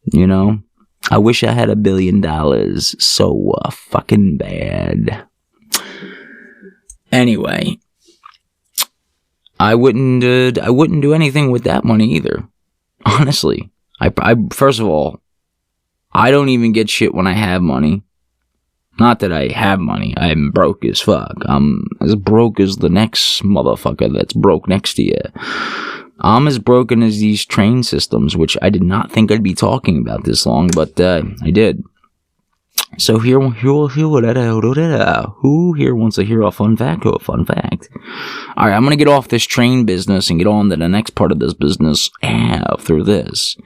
you know, I wish I had $1 billion so fucking bad. Anyway, I wouldn't do anything with that money either. Honestly, I first of all, I don't even get shit when I have money. Not that I have money. I'm broke as fuck. I'm as broke as the next motherfucker that's broke next to you. I'm as broken as these train systems, which I did not think I'd be talking about this long, but I did. So who here wants to hear a fun fact or a fun fact? Alright, I'm going to get off this train business and get on to the next part of this business after this.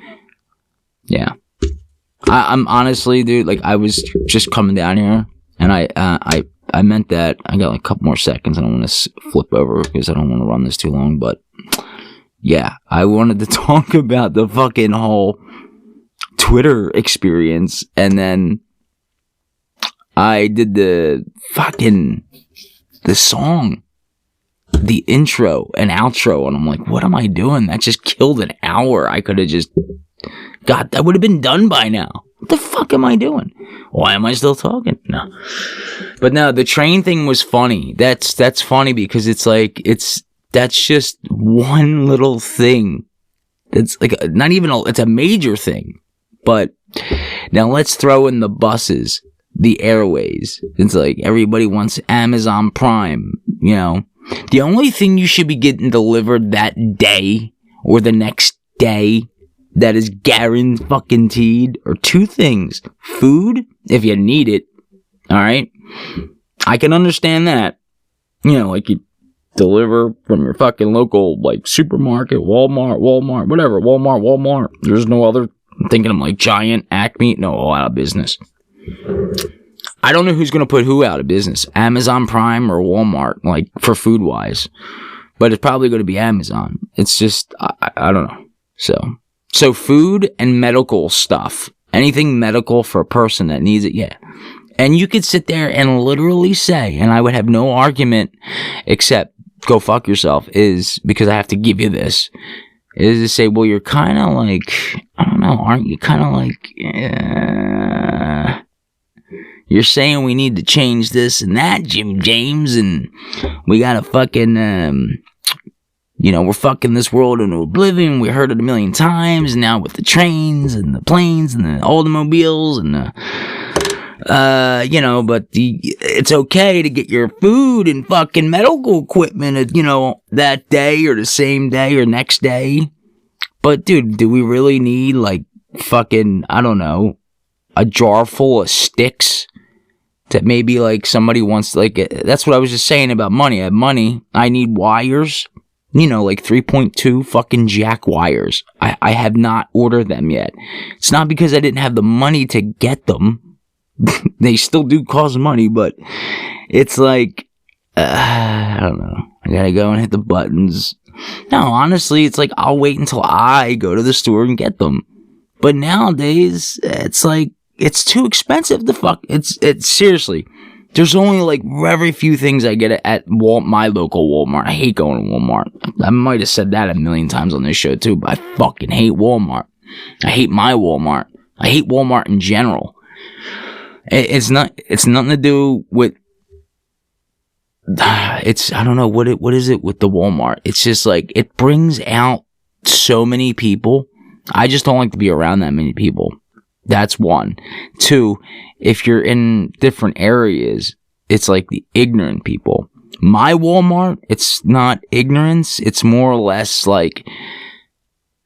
Yeah. I'm honestly, dude, like, I was just coming down here, and I meant that. I got like a couple more seconds, and I want to flip over because I don't want to run this too long, but yeah, I wanted to talk about the fucking whole Twitter experience, and then I did the song, the intro and outro, and I'm like, what am I doing? That just killed an hour. I could have just... God, that would have been done by now. What the fuck am I doing? Why am I still talking? No. But no, the train thing was funny. That's funny because it's like, that's just one little thing. It's like, not even it's a major thing. But now let's throw in the buses, the airways. It's like everybody wants Amazon Prime, you know. The only thing you should be getting delivered that day or the next day that is guaranteed are two things. Food, if you need it. Alright? I can understand that. You know, like you deliver from your fucking local, like, supermarket, Walmart, whatever. Walmart. There's no other. I'm thinking of, like, Giant, Acme. No, all out of business. I don't know who's going to put who out of business. Amazon Prime or Walmart, like, for food-wise. But it's probably going to be Amazon. It's just, I don't know. So food and medical stuff. Anything medical for a person that needs it, yeah. And you could sit there and literally say, and I would have no argument except go fuck yourself, is because I have to give you this, is to say, well, you're kind of like, I don't know, aren't you kind of like, you're saying we need to change this and that, Jim James, and we gotta fucking, you know, we're fucking this world into oblivion. We heard it a million times. Now with the trains and the planes and the automobiles and the, you know, but it's okay to get your food and fucking medical equipment, you know, that day or the same day or next day. But dude, do we really need like fucking, I don't know, a jar full of sticks that maybe like somebody wants, like, that's what I was just saying about money. I have money. I need wires. You know, like 3.2 fucking jack wires. I have not ordered them yet. It's not because I didn't have the money to get them. They still do cost money, but it's like, I don't know. I gotta go and hit the buttons. No, honestly, it's like I'll wait until I go to the store and get them. But nowadays, it's like, it's too expensive to fuck. It's seriously. There's only like very few things I get at my local Walmart. I hate going to Walmart. I might have said that a million times on this show too, but I fucking hate Walmart. I hate my Walmart. I hate Walmart in general. It's nothing to do with, I don't know, what is it with the Walmart? It's just like, it brings out so many people. I just don't like to be around that many people. That's one. Two, if you're in different areas, it's like the ignorant people. my Walmart, it's not ignorance. It's more or less like,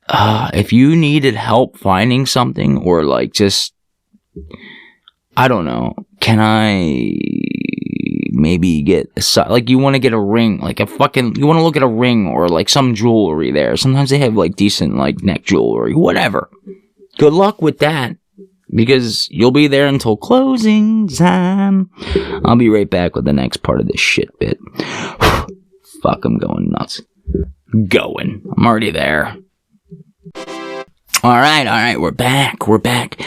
if you needed help finding something, or like just, I don't know, can I maybe get like, you want to get a ring, like you want to look at a ring or like some jewelry there. Sometimes they have like decent like neck jewelry, whatever. Good luck with that, because you'll be there until closing time. I'll be right back with the next part of this shit bit. Fuck, I'm going nuts. I'm already there. Alright, we're back.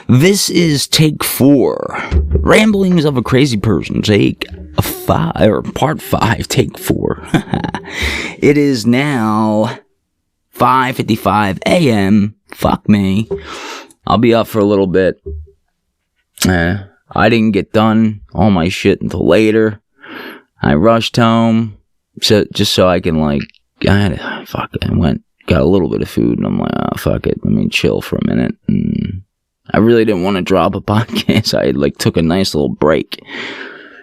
This is take 4. Ramblings of a Crazy Person, take 5, or part 5, take 4. It is now 5:55 a.m. Fuck me. I'll be up for a little bit. I didn't get done all my shit until later. I rushed home, just so I can like, I got a little bit of food, and I'm like, oh, fuck it, let me chill for a minute. And I really didn't want to drop a podcast. I like took a nice little break.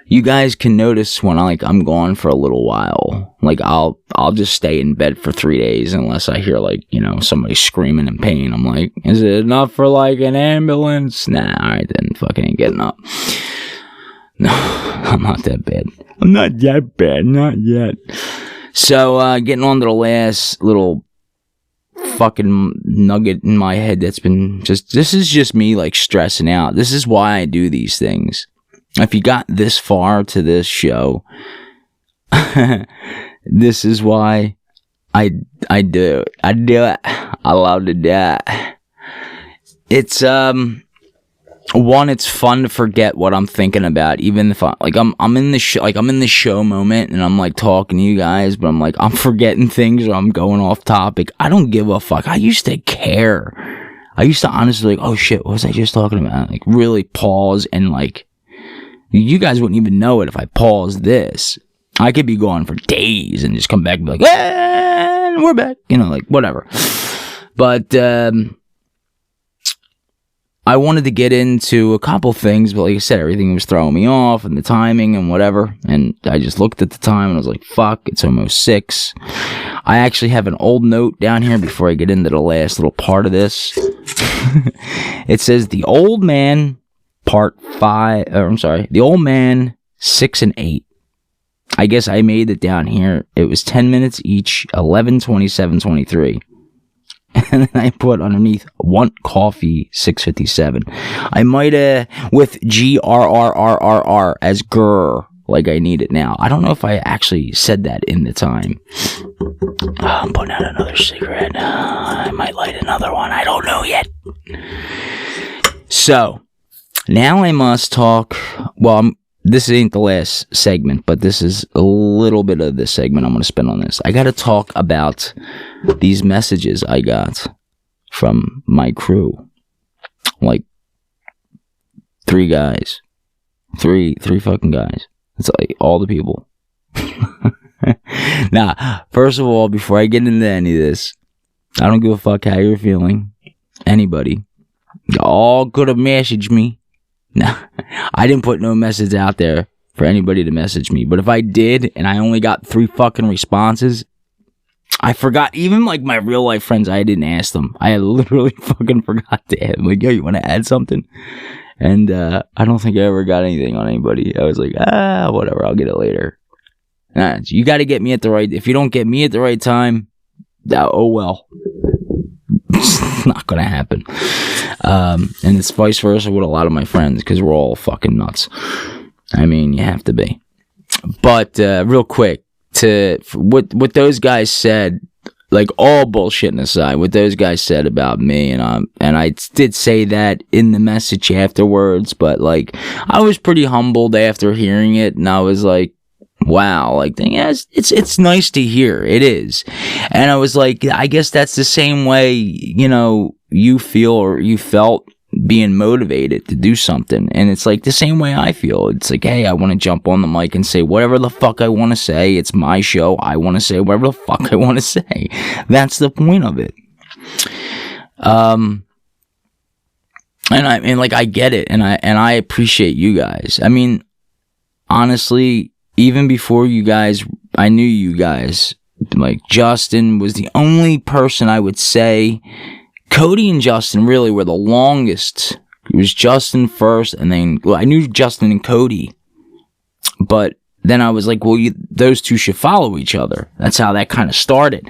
You guys can notice when I'm gone for a little while. Like I'll just stay in bed for 3 days unless I hear like, somebody screaming in pain. I'm like, is it enough for like an ambulance? Nah, alright then, fucking ain't getting up. No, I'm not that bad. I'm not that bad, not yet. So, getting on to the last little fucking nugget in my head that's been this is just me like stressing out. This is why I do these things. If you got this far to this show, this is why I do it. I love to do it. It's one, it's fun to forget what I'm thinking about, even if I'm in the show, I'm in the show moment and I'm like talking to you guys, but I'm like, I'm forgetting things or I'm going off topic. I don't give a fuck. I used to care. I used to honestly like, oh shit, what was I just talking about? Like really pause, and like, you guys wouldn't even know it if I paused this. I could be gone for days and just come back and be like, and we're back, like whatever. But I wanted to get into a couple things, but like I said, everything was throwing me off, and the timing and whatever. And I just looked at the time and I was like, fuck, it's almost 6. I actually have an old note down here before I get into the last little part of this. It says The Old Man, part 5, The Old Man 6 and 8. I guess I made it down here. It was 10 minutes each, 11:27:23. And then I put underneath, want coffee, 6:57. I might have, with GRRRRR as grr, like I need it now. I don't know if I actually said that in the time. I'm putting out another cigarette. I might light another one. I don't know yet. So, now I must talk, this ain't the last segment, but this is a little bit of this segment I'm going to spend on this. I got to talk about these messages I got from my crew. Like, 3 guys. 3 fucking guys. It's like all the people. Now, first of all, before I get into any of this, I don't give a fuck how you're feeling. Anybody. Y'all could have messaged me. No, I didn't put no message out there for anybody to message me. But if I did, and I only got 3 fucking responses, I forgot. Even like my real life friends, I didn't ask them. I literally fucking forgot to add them. Like, yo, you want to add something? And I don't think I ever got anything on anybody. I was like, whatever, I'll get it later. You got to get me at the right. If you don't get me at the right time, oh well. It's not gonna happen. And it's vice versa with a lot of my friends, because we're all fucking nuts. I mean, you have to be. But real quick, what those guys said, like all bullshitting aside, what those guys said about me, and I did say that in the message afterwards, but like I was pretty humbled after hearing it, and I was like, wow, like, yeah, it's nice to hear. It is. And I was like, I guess that's the same way, you feel or you felt being motivated to do something. And it's like the same way I feel. It's like, hey, I want to jump on the mic and say whatever the fuck I want to say. It's my show. I want to say whatever the fuck I want to say. That's the point of it. And I get it. And I appreciate you guys. I mean, honestly, even before you guys, I knew you guys, like Justin was the only person I would say. Cody and Justin really were the longest. It was Justin first, and then, well, I knew Justin and Cody, but then I was like, well, those two should follow each other. That's how that kind of started.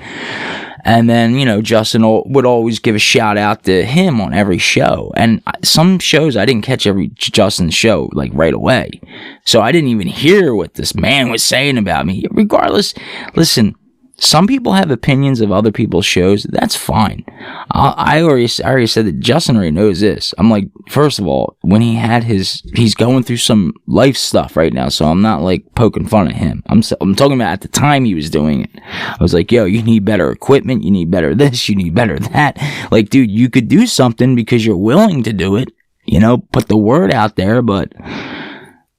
And then, you know, Justin would always give a shout out to him on every show. And some shows, I didn't catch every Justin show, like, right away. So I didn't even hear what this man was saying about me. Regardless, listen, some people have opinions of other people's shows. That's fine. I already said that Justin already knows this. I'm like, first of all, when he's going through some life stuff right now, so I'm not like poking fun at him. I'm talking about at the time he was doing it. I was like, yo, you need better equipment, you need better this, you need better that. Like, dude, you could do something because you're willing to do it. You know, put the word out there, but,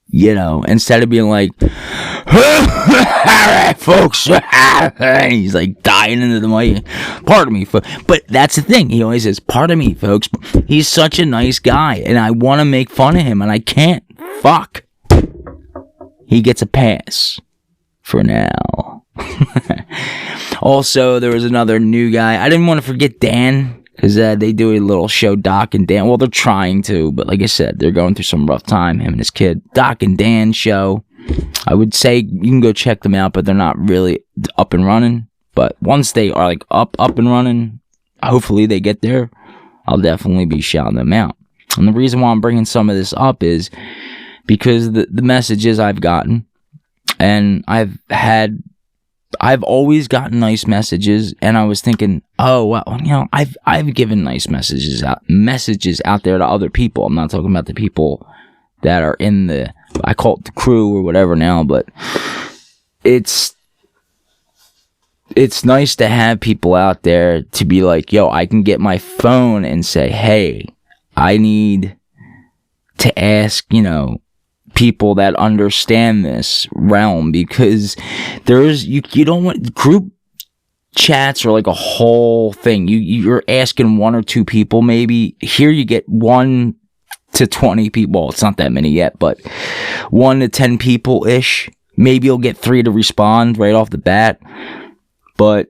you know, instead of being like, alright, folks, he's like dying into the mic. Pardon me, but that's the thing. He always says, pardon me, folks. He's such a nice guy, and I want to make fun of him, and I can't. Fuck. He gets a pass for now. Also, there was another new guy. I didn't want to forget Dan. Because they do a little show, Doc and Dan. Well, they're trying to, but like I said, they're going through some rough time, him and his kid. Doc and Dan show. I would say you can go check them out, but they're not really up and running. But once they are like up and running, hopefully they get there, I'll definitely be shouting them out. And the reason why I'm bringing some of this up is because the messages I've gotten, and I've always gotten nice messages, and I was thinking, oh, well, you know, I've given nice messages out there to other people. I'm not talking about the people that are in I call it the crew or whatever now, but it's nice to have people out there to be like, yo, I can get my phone and say, hey, I need to ask, you know, people that understand this realm, because you don't want group chats are like a whole thing. You're asking one or two people maybe. Here you get 1 to 20 people. Well, it's not that many yet, but 1 to 10 people ish. Maybe you'll get 3 to respond right off the bat. But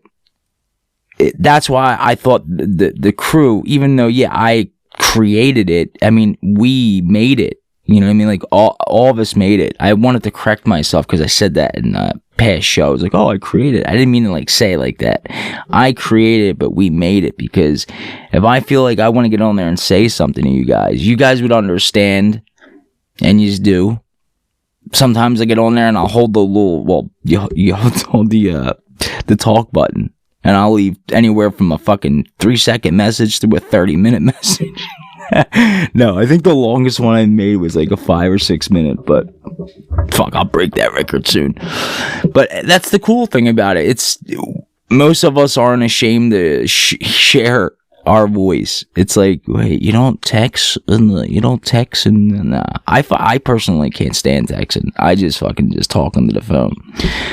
that's why I thought the crew, even though I created it, I mean, we made it. You know what I mean? Like, all of us made it. I wanted to correct myself because I said that in past shows. Like, oh, I created it. I didn't mean to, like, say it like that. I created it, but we made it, because if I feel like I want to get on there and say something to you guys would understand, and you just do. Sometimes I get on there and I'll hold the little, well, you hold the talk button, and I'll leave anywhere from a fucking 3-second message to a 30-minute message. No, I think the longest one I made was like a 5 or 6 minute, but fuck, I'll break that record soon. But that's the cool thing about it. It's most of us aren't ashamed to share our voice. It's like, wait, you don't text, and I personally can't stand texting. I just fucking just talk into the phone.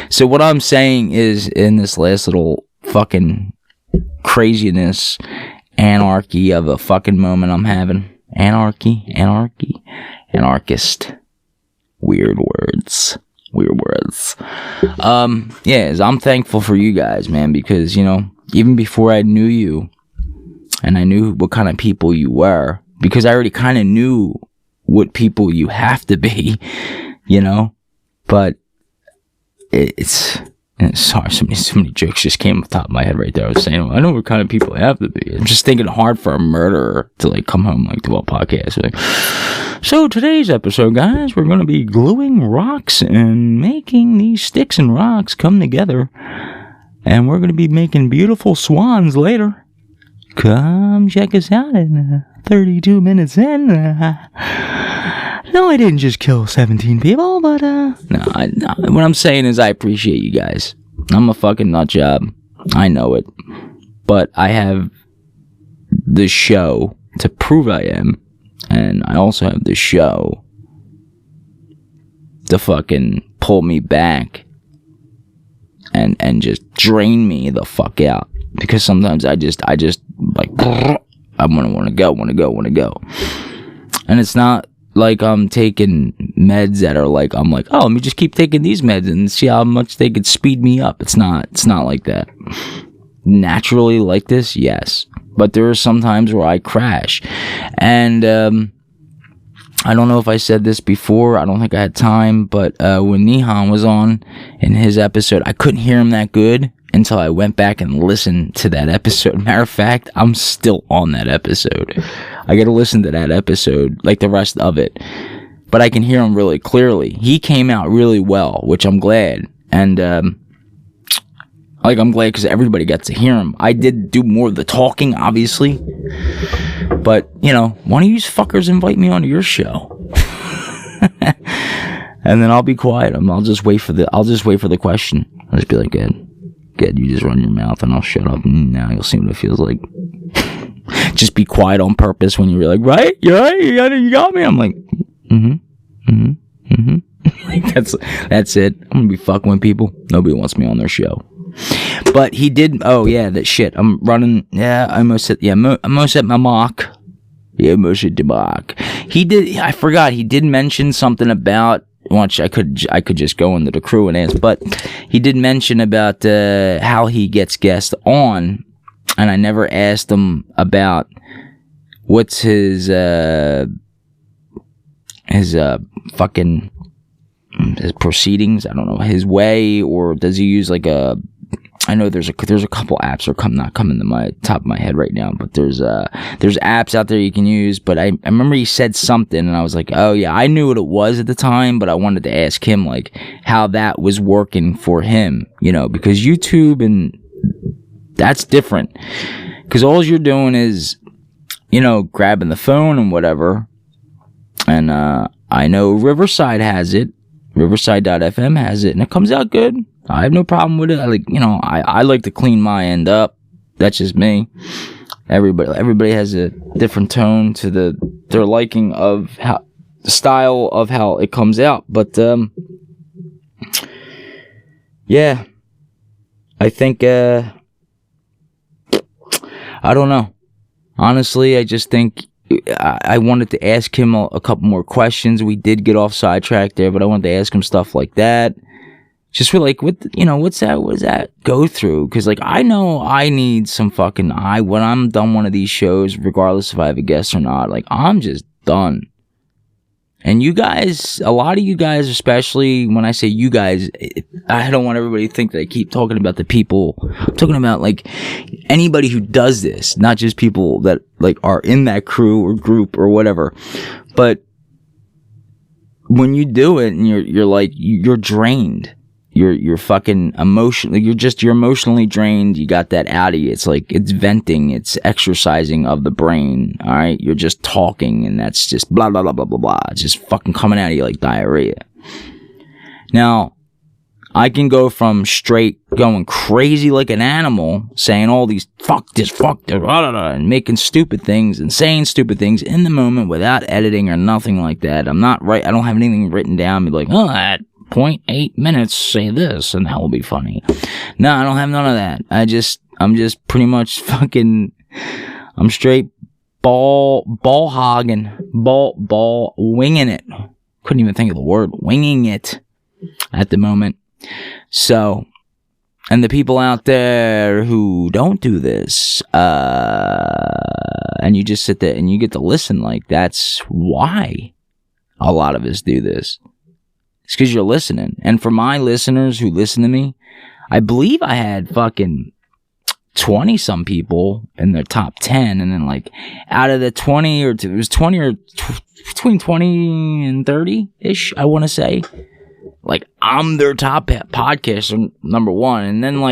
So what I'm saying is, in this last little fucking craziness, anarchy of a fucking moment I'm having. Anarchist. Weird words. I'm thankful for you guys, man, because, you know, even before I knew you, and I knew what kind of people you were, because I already kind of knew what people you have to be, you know, but sorry, so many jokes just came off the top of my head right there. I was saying, well, I know what kind of people I have to be. I'm just thinking hard for a murderer to, like, come home, like, to a podcast. Like, so today's episode, guys, we're going to be gluing rocks and making these sticks and rocks come together. And we're going to be making beautiful swans later. Come check us out in 32 minutes in. No, I didn't just kill 17 people, but, no, what I'm saying is I appreciate you guys. I'm a fucking nut job. I know it. But I have the show to prove I am, and I also have the show to fucking pull me back and just drain me the fuck out. Because sometimes I just, like, I want to go. And it's not like I'm taking meds that are like, I'm like, oh, let me just keep taking these meds and see how much they could speed me up. It's not like that. Naturally like this, yes. But there are some times where I crash. And I don't know if I said this before. I don't think I had time. But when Nihan was on in his episode, I couldn't hear him that good until I went back and listened to that episode. Matter of fact, I'm still on that episode. I gotta listen to that episode, like the rest of it. But I can hear him really clearly. He came out really well, which I'm glad. And, I'm glad because everybody gets to hear him. I did do more of the talking, obviously. But, why don't you fuckers invite me onto your show? And then I'll be quiet. I'll just wait for the question. I'll just be like, good, you just run your mouth and I'll shut up. And now you'll see what it feels like. Just be quiet on purpose when you're like, right? You're right? You got me? I'm like, Like, that's it. I'm gonna be fucking with people. Nobody wants me on their show. But he did, that shit. I'm running, I almost hit my mark. Yeah, almost hit the mark. He did, I forgot, he did mention something about, which I could just go into the crew and ask, but he did mention about how he gets guests on, and I never asked him about what's his proceedings, I don't know, his way, or does he use like I know there's a couple apps that are not coming to my top of my head right now, but there's apps out there you can use, but I remember he said something and I was like, oh yeah, I knew what it was at the time, but I wanted to ask him like how that was working for him, because YouTube, and that's different, because all you're doing is, grabbing the phone and whatever, and I know Riverside has it, Riverside.fm has it, and it comes out good. I have no problem with it. I like to clean my end up. That's just me. Everybody has a different tone to their liking of how the style of how it comes out. But yeah, I think I don't know. Honestly, I just think I wanted to ask him a couple more questions. We did get off sidetrack there, but I wanted to ask him stuff like that. Just feel like, what does that go through? Because, I know I need some when I'm done one of these shows, regardless if I have a guest or not, I'm just done. And you guys, a lot of you guys, especially when I say you guys, I don't want everybody to think that I keep talking about the people. I'm talking about, anybody who does this, not just people that, are in that crew or group or whatever. But when you do it and you're drained. You're fucking emotionally, you're emotionally drained. You got that out of you. It's it's venting, it's exercising of the brain. All right. You're just talking, and that's just blah, blah, blah, blah, blah, blah. It's just fucking coming out of you like diarrhea. Now, I can go from straight going crazy like an animal, saying all these fuck this, blah, blah, blah, and making stupid things and saying stupid things in the moment without editing or nothing like that. I'm not right. I don't have anything written down. Be like, at 0.8 minutes say this and that will be funny. No, I don't have none of that. I'm just pretty much fucking, I'm straight ball hogging, ball winging it. Couldn't even think of the word, winging it at the moment. So, and the people out there who don't do this, and you just sit there and you get to listen, that's why a lot of us do this. It's because you're listening. And for my listeners who listen to me, I believe I had fucking 20-some people in their top 10. And then, out of the 20 or it was 20 or between 20 and 30-ish, I want to say. I'm their top podcaster, number one. And then,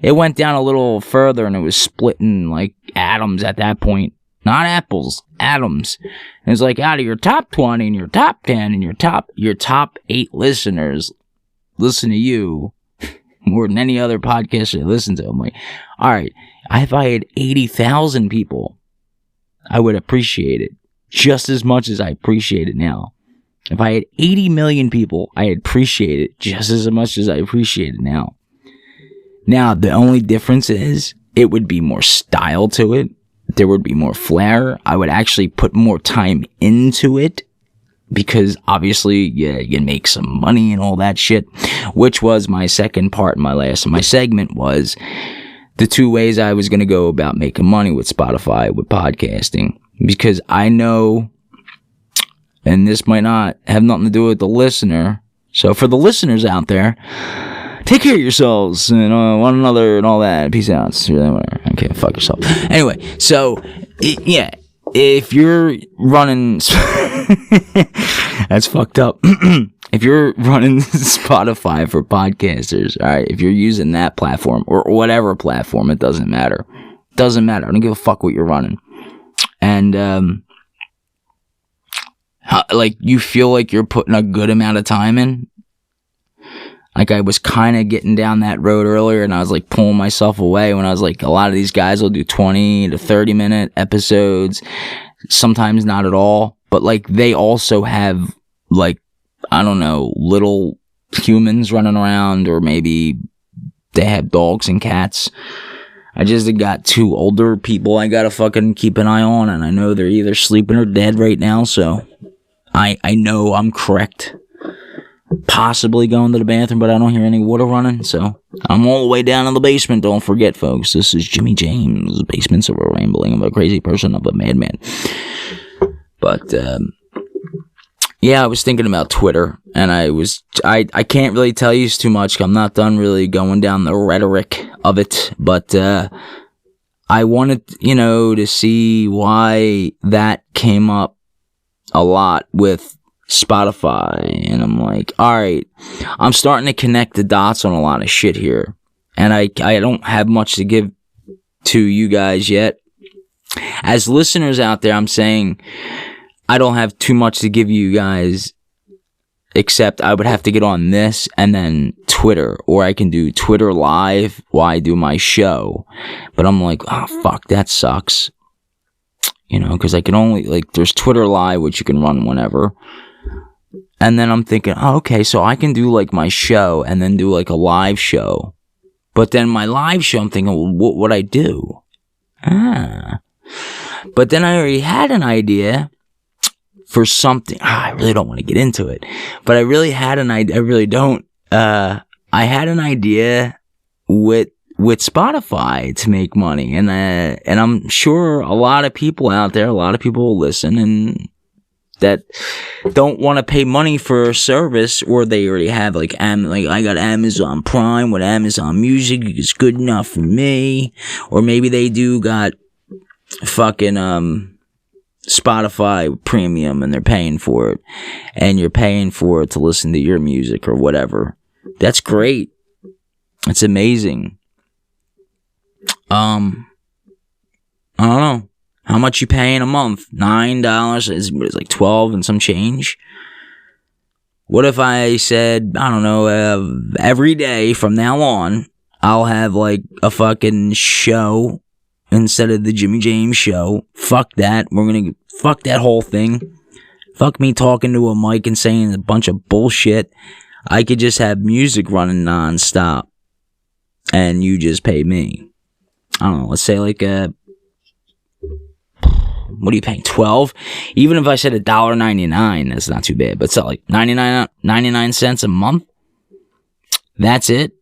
it went down a little further and it was splitting, atoms at that point. Not apples, atoms. And it's out of your top 20 and your top 10 and your top 8 listeners listen to you more than any other podcaster I listen to. I'm like, all right, if I had 80,000 people, I would appreciate it just as much as I appreciate it now. If I had 80 million people, I'd appreciate it just as much as I appreciate it now. Now, the only difference is it would be more style to it. There would be more flair. I would actually put more time into it. because obviously you make some money and all that shit, which was my second part. My segment was the 2 ways I was going to go about making money with Spotify, with podcasting, because I know, and this might not have nothing to do with the listener, so for the listeners out there, take care of yourselves and one another and all that. Peace out. Okay, fuck yourself. Anyway, so if you're running, that's fucked up. If you're running Spotify for podcasters, all right, if you're using that platform or whatever platform, it doesn't matter. Doesn't matter. I don't give a fuck what you're running. And like you feel like you're putting a good amount of time in. Like I was kind of getting down that road earlier, and I was like pulling myself away when I was like, a lot of these guys will do 20 to 30 minute episodes, sometimes not at all, but like they also have like, I don't know, little humans running around, or maybe they have dogs and cats. I just got 2 older people I gotta fucking keep an eye on, and I know they're either sleeping or dead right now, so I know I'm correct. Possibly going to the bathroom, but I don't hear any water running, so I'm all the way down in the basement. Don't forget, folks, this is Jimmy James, Basements of a Rambling of a Crazy Person of a Madman. But yeah, I was thinking about Twitter, and I can't really tell you too much. I'm not done really going down the rhetoric of it, but I wanted, to see why that came up a lot with Spotify, and I'm like, alright, I'm starting to connect the dots on a lot of shit here, and I don't have much to give to you guys yet. As listeners out there, I'm saying I don't have too much to give you guys, except I would have to get on this and then Twitter, or I can do Twitter live while I do my show. But I'm like, oh fuck, that sucks, because I can only, like, there's Twitter live, which you can run whenever. And then I'm thinking, oh, okay, so I can do like my show and then do like a live show. But then my live show, I'm thinking, well, what would I do? But then I already had an idea for something. I really don't want to get into it. But I really had an idea. I really don't. I had an idea with Spotify to make money. And I'm sure a lot of people out there, a lot of people will listen and that don't want to pay money for a service, or they already have like I got Amazon Prime with Amazon Music, it's good enough for me. Or maybe they do got fucking Spotify Premium and they're paying for it, and you're paying for it to listen to your music or whatever. That's great. It's amazing. I don't know. How much you paying a month? $9 is like 12 and some change. What if I said, I don't know, every day from now on, I'll have like a fucking show instead of the Jimmy James show. Fuck that. Fuck that whole thing. Fuck me talking to a mic and saying a bunch of bullshit. I could just have music running nonstop, and you just pay me. I don't know, let's say like what are you paying, 12? Even if I said $1.99, that's not too bad. But it's like 99 cents a month. That's it.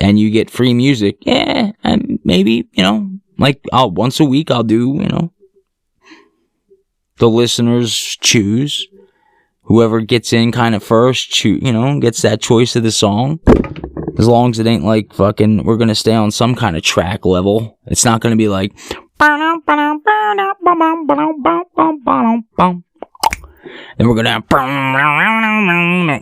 And you get free music. Yeah, and maybe, like once a week I'll do, the listeners choose. Whoever gets in kind of first, gets that choice of the song. As long as it ain't like fucking, we're gonna stay on some kind of track level. It's not gonna be like, then we're gonna,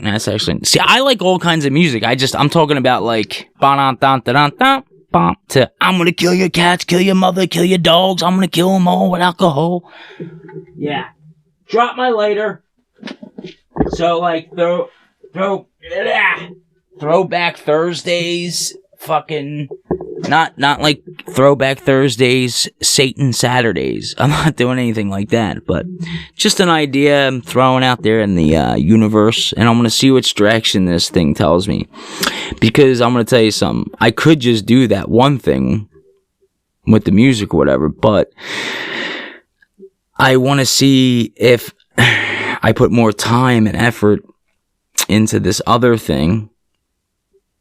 that's actually, see, I like all kinds of music. I'm talking about like, to, I'm gonna kill your cats, kill your mother, kill your dogs, I'm gonna kill them all with alcohol. Yeah. Drop my lighter. So like, Throwback Thursdays, fucking, not like Throwback Thursdays, Satan Saturdays. I'm not doing anything like that, but just an idea I'm throwing out there in the universe, and I'm going to see which direction this thing tells me. Because I'm going to tell you something, I could just do that one thing with the music or whatever, but I want to see if I put more time and effort into this other thing.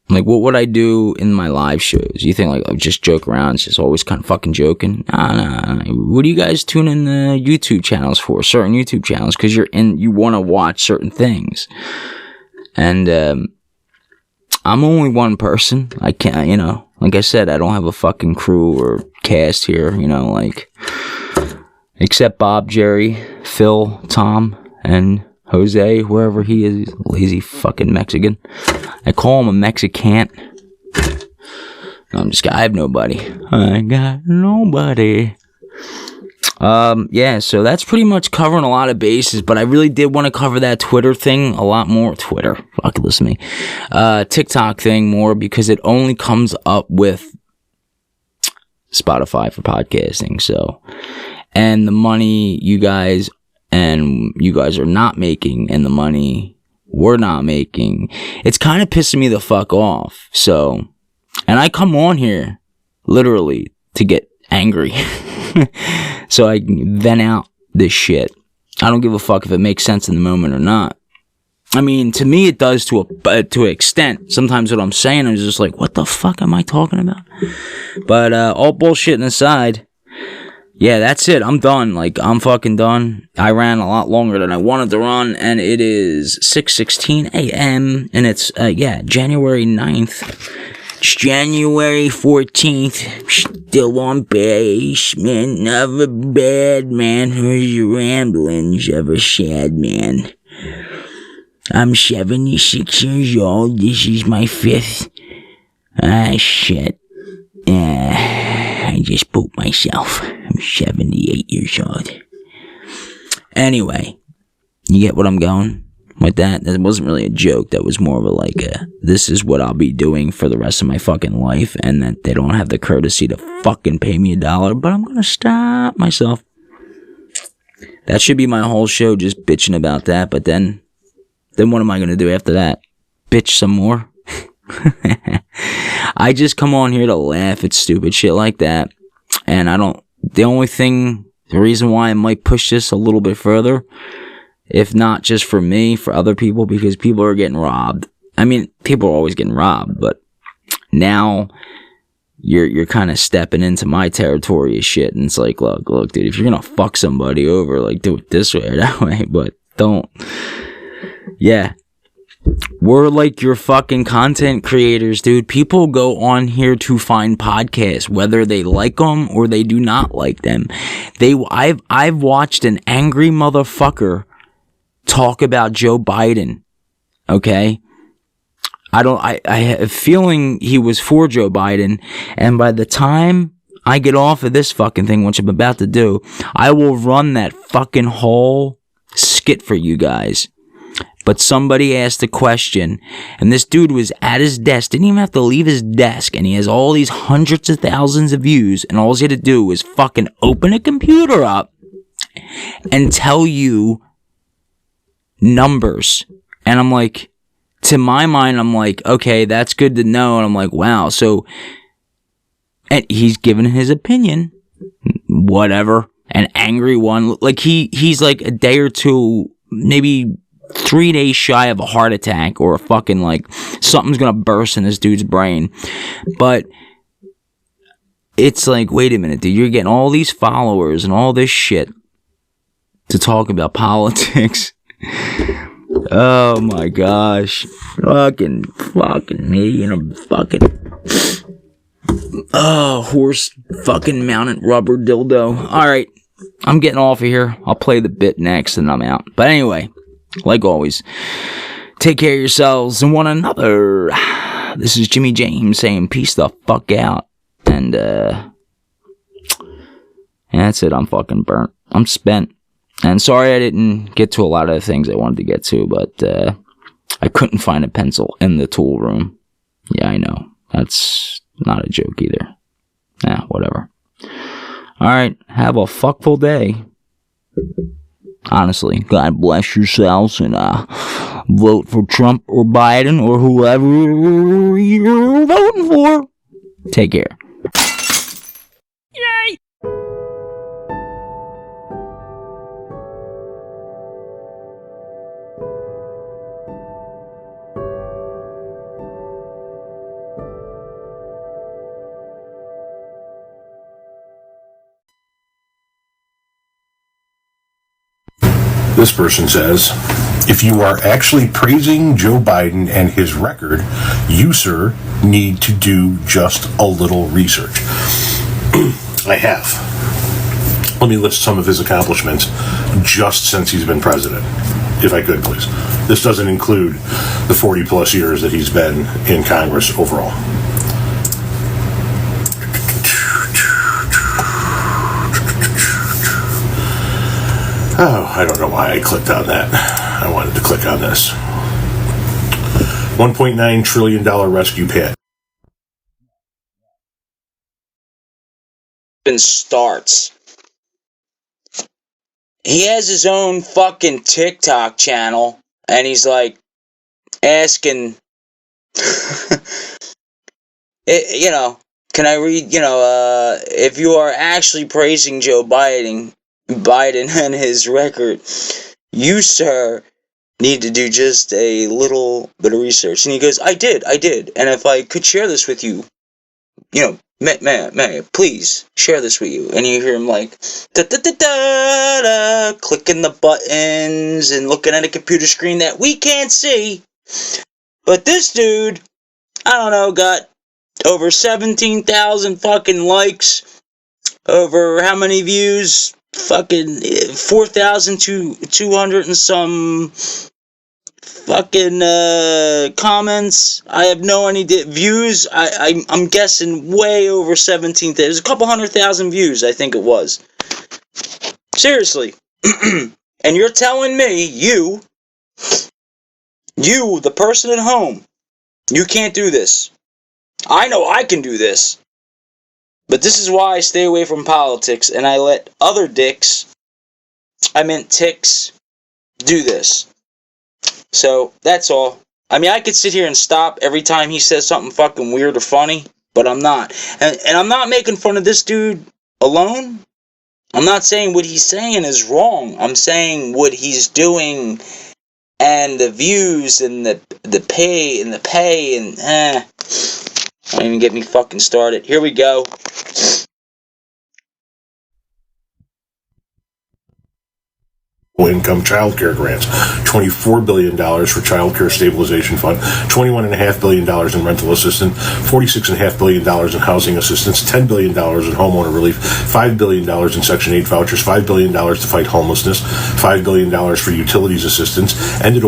Like, what would I do in my live shows? You think, like, I'll just joke around, it's just always kind of fucking joking? Nah. What do you guys tune in the YouTube channels for? Certain YouTube channels, because you want to watch certain things. And, I'm only one person. I can't, like I said, I don't have a fucking crew or cast here, like, except Bob, Jerry, Phil, Tom, and Jose, wherever he is, lazy fucking Mexican. I call him a Mexican. No, I'm just kidding. I have nobody. I got nobody. Yeah, so that's pretty much covering a lot of bases, but I really did want to cover that Twitter thing a lot more. Twitter, fuck, listen to me. TikTok thing more, because it only comes up with Spotify for podcasting, so. And the money you guys are not making, and the money we're not making, it's kind of pissing me the fuck off. So, and I come on here literally to get angry so I can vent out this shit. I don't give a fuck if it makes sense in the moment or not. I mean, to me it does to an extent. Sometimes what I'm saying is just like, what the fuck am I talking about? But all bullshitting aside, yeah, that's it. I'm done. Like, I'm fucking done. I ran a lot longer than I wanted to run, and it is 6:16 a.m., and it's, January 9th. It's January 14th. Still on basement of a bed, man who's ramblings of a sad man. I'm 76 years old. This is my 5th. Shit. I just pooped myself. I'm 78 years old. Anyway, you get what I'm going with that? That wasn't really a joke. That was more of a this is what I'll be doing for the rest of my fucking life, and that they don't have the courtesy to fucking pay me $1, but I'm gonna stop myself. That should be my whole show, just bitching about that, but then what am I gonna do after that? Bitch some more? I just come on here to laugh at stupid shit like that, and the reason why I might push this a little bit further, if not just for me, for other people, because people are getting robbed. I mean, people are always getting robbed, but now you're kind of stepping into my territory of shit, and it's like, look, dude, if you're gonna fuck somebody over, like, do it this way or that way, but don't. Yeah. We're like your fucking content creators, dude. People go on here to find podcasts, whether they like them or they do not like them. I've watched an angry motherfucker talk about Joe Biden. Okay? I have a feeling he was for Joe Biden, and by the time I get off of this fucking thing, which I'm about to do, I will run that fucking whole skit for you guys. But somebody asked a question, and this dude was at his desk, didn't even have to leave his desk, and he has all these hundreds of thousands of views, and all he had to do was fucking open a computer up and tell you numbers. And I'm like, to my mind, I'm like, okay, that's good to know, and I'm like, wow, so, and he's given his opinion, whatever, an angry one, like he's like a day or two, maybe 3 days shy of a heart attack, or a fucking, like, something's gonna burst in this dude's brain. But it's like, wait a minute, dude, you're getting all these followers and all this shit to talk about politics. Oh my gosh. Fucking me and a fucking horse fucking mounted rubber dildo. Alright, I'm getting off of here. I'll play the bit next and I'm out. But anyway, like always, take care of yourselves and one another. This is Jimmy James saying peace the fuck out. And that's it. I'm fucking burnt. I'm spent. And sorry I didn't get to a lot of the things I wanted to get to, but I couldn't find a pencil in the tool room. Yeah, I know. That's not a joke either. Whatever. Alright, have a fuckful day. Honestly, God bless yourselves, and vote for Trump or Biden or whoever you're voting for. Take care. This person says, if you are actually praising Joe Biden and his record, you, sir, need to do just a little research. I have. Let me list some of his accomplishments just since he's been president, if I could, please. This doesn't include the 40-plus years that he's been in Congress overall. Oh, I don't know why I clicked on that. I wanted to click on this. $1.9 trillion rescue package. Starts. He has his own fucking TikTok channel, and he's like asking, can I read, if you are actually praising Joe Biden and his record, you, sir, need to do just a little bit of research. And he goes, I did. And if I could share this with you, may, please share this with you. And you hear him like, da-da-da-da-da, clicking the buttons and looking at a computer screen that we can't see. But this dude, I don't know, got over 17,000 fucking likes, over how many views? Fucking 4,200 and some fucking comments. I have no idea. Views, I'm guessing way over 17,000. There's a couple 100,000 views, I think it was. Seriously. And you're telling me, you, the person at home, you can't do this. I know I can do this. But this is why I stay away from politics and I let other ticks, do this. So, that's all. I mean, I could sit here and stop every time he says something fucking weird or funny, but I'm not. And I'm not making fun of this dude alone. I'm not saying what he's saying is wrong. I'm saying what he's doing and the views and the pay and don't even get me fucking started. Here we go. Income child care grants, $24 billion for child care stabilization fund, $21.5 billion in rental assistance, $46.5 billion in housing assistance, $10 billion in homeowner relief, $5 billion in Section 8 vouchers, $5 billion to fight homelessness, $5 billion for utilities assistance, extended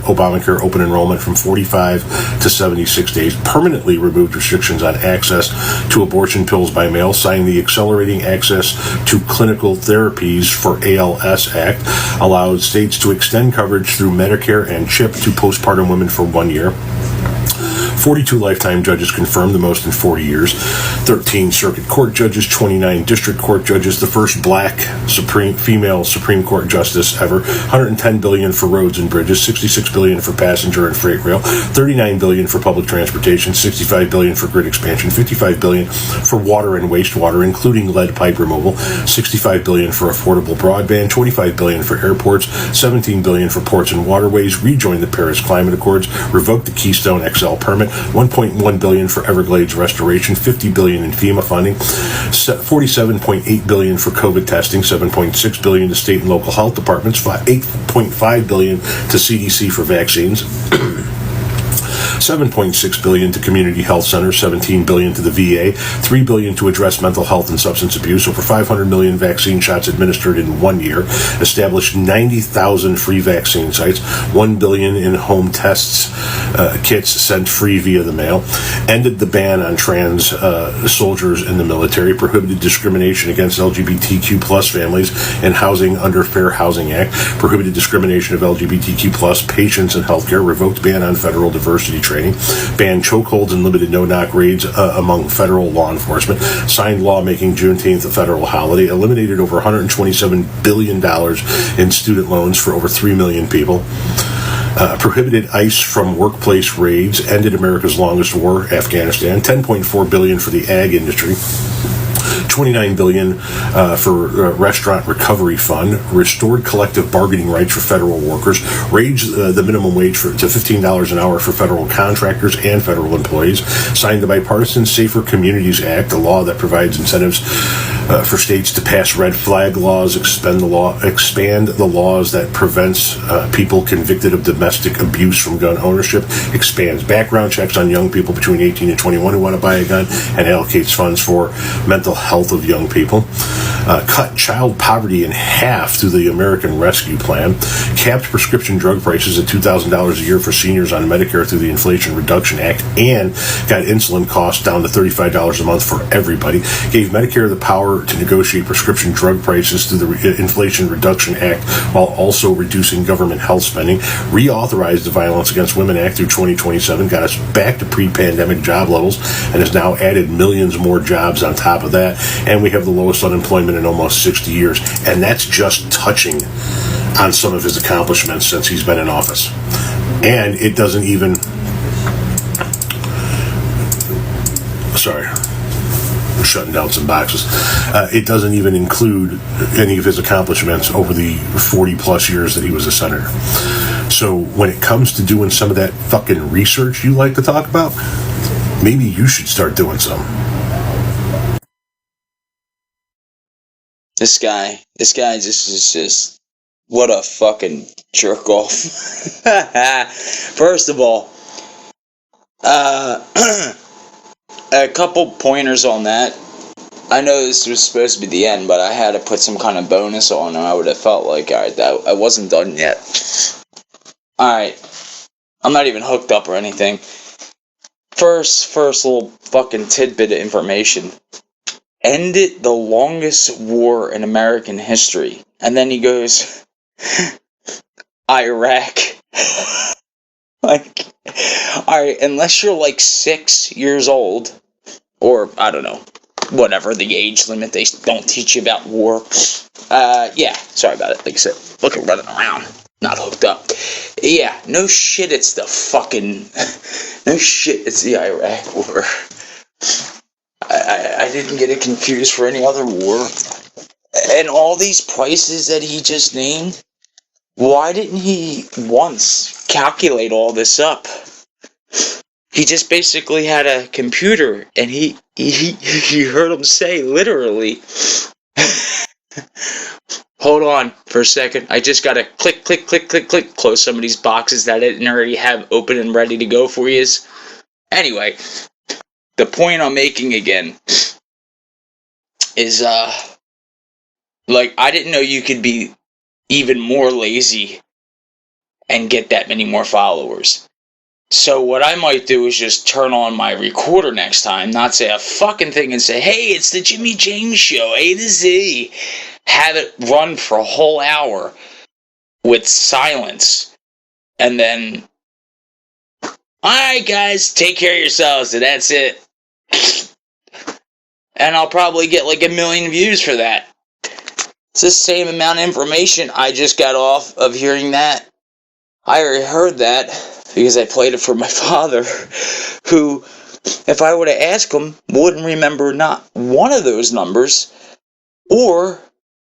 Obamacare open enrollment from 45 to 76 days, permanently removed restrictions on access to abortion pills by mail, signed the Accelerating Access to Clinical Therapies for ALS Act, allowed states to extend coverage through Medicare and CHIP to postpartum women for 1 year. 42 lifetime judges confirmed, the most in 40 years. 13 circuit court judges, 29 district court judges, the first black female Supreme Court justice ever. $110 billion for roads and bridges, $66 billion for passenger and freight rail, $39 billion for public transportation, $65 billion for grid expansion, $55 billion for water and wastewater, including lead pipe removal, $65 billion for affordable broadband, $25 billion for airports, $17 billion for ports and waterways, rejoined the Paris Climate Accords, revoked the Keystone XL permit, $1.1 billion for Everglades restoration, $50 billion in FEMA funding, $47.8 billion for COVID testing, $7.6 billion to state and local health departments, $8.5 billion to CDC for vaccines, $7.6 billion to community health centers, $17 billion to the VA, $3 billion to address mental health and substance abuse, over 500 million vaccine shots administered in 1 year, established 90,000 free vaccine sites, $1 billion in home tests, kits sent free via the mail, ended the ban on trans soldiers in the military, prohibited discrimination against LGBTQ plus families in housing under Fair Housing Act, prohibited discrimination of LGBTQ plus patients in healthcare, revoked ban on federal diversity training, banned chokeholds and limited no-knock raids among federal law enforcement, signed law making Juneteenth a federal holiday, eliminated over $127 billion in student loans for over 3 million people, prohibited ICE from workplace raids, ended America's longest war, Afghanistan, $10.4 billion for the ag industry, $29 billion for restaurant recovery fund, restored collective bargaining rights for federal workers, raised the minimum wage to $15 an hour for federal contractors and federal employees, signed the bipartisan Safer Communities Act, a law that provides incentives for states to pass red flag laws, expand the laws that prevents people convicted of domestic abuse from gun ownership, expands background checks on young people between 18 and 21 who want to buy a gun, and allocates funds for mental health of young people. Cut child poverty in half through the American Rescue Plan, capped prescription drug prices at $2,000 a year for seniors on Medicare through the Inflation Reduction Act, and got insulin costs down to $35 a month for everybody, gave Medicare the power to negotiate prescription drug prices through the Inflation Reduction Act while also reducing government health spending, reauthorized the Violence Against Women Act through 2027, got us back to pre-pandemic job levels, and has now added millions more jobs on top of that, and we have the lowest unemployment in almost 60 years, and that's just touching on some of his accomplishments since he's been in office. And it doesn't even... Sorry. Shutting down some boxes. It doesn't even include any of his accomplishments over the 40 plus years that he was a senator. So when it comes to doing some of that fucking research you like to talk about, maybe you should start doing some. This guy just is just, what a fucking jerk off. First of all, a couple pointers on that. I know this was supposed to be the end, but I had to put some kind of bonus on, or I would have felt like, alright, I wasn't done yet. Alright, I'm not even hooked up or anything. First little fucking tidbit of information. Ended the longest war in American history. And then he goes, Iraq. Like, alright, unless you're like 6 years old, or, I don't know, whatever the age limit, they don't teach you about war. Yeah, sorry about it. Like I said, look at running around, not hooked up. Yeah, no shit, it's the fucking, no shit, it's the Iraq war. I didn't get it confused for any other war. And all these prices that he just named, why didn't he once calculate all this up? He just basically had a computer, and he heard him say, literally, hold on for a second, I just gotta click, close some of these boxes that I didn't already have open and ready to go for you. Anyway, the point I'm making again is, like, I didn't know you could be even more lazy and get that many more followers. So what I might do is just turn on my recorder next time, not say a fucking thing and say, hey, it's the Jimmy James Show, A to Z. Have it run for a whole hour with silence. And then, alright guys, take care of yourselves, and that's it. And I'll probably get like 1 million views for that. It's the same amount of information I just got off of hearing that. I already heard that because I played it for my father, who, if I were to ask him, wouldn't remember not one of those numbers, or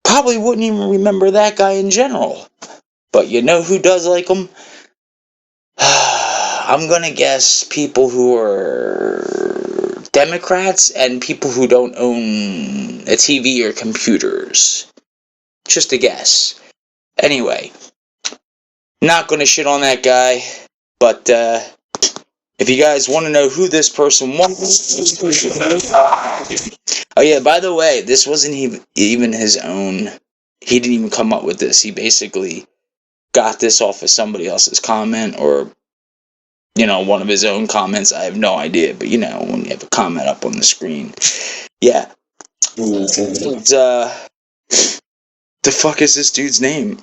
probably wouldn't even remember that guy in general. But you know who does like him? I'm gonna guess people who are Democrats and people who don't own a TV or computers. Just a guess. Anyway, not gonna shit on that guy, but if you guys want to know who this person was, oh yeah, by the way, this wasn't even his own. He didn't even come up with this. He basically got this off of somebody else's comment, or, you know, one of his own comments. I have no idea, but you know, when you have a comment up on the screen. Yeah. It's, the fuck is this dude's name?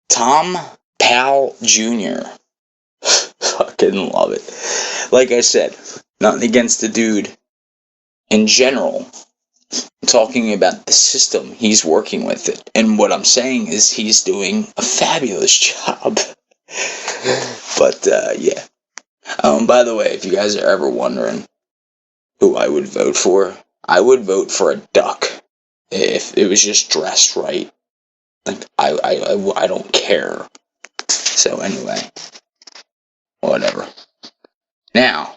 Tom Powell Jr. Fucking love it. Like I said, nothing against the dude in general. I'm talking about the system he's working with it. And what I'm saying is he's doing a fabulous job. But, yeah. By the way, if you guys are ever wondering who I would vote for, I would vote for a duck if it was just dressed right. Like, I don't care. So anyway, whatever. Now,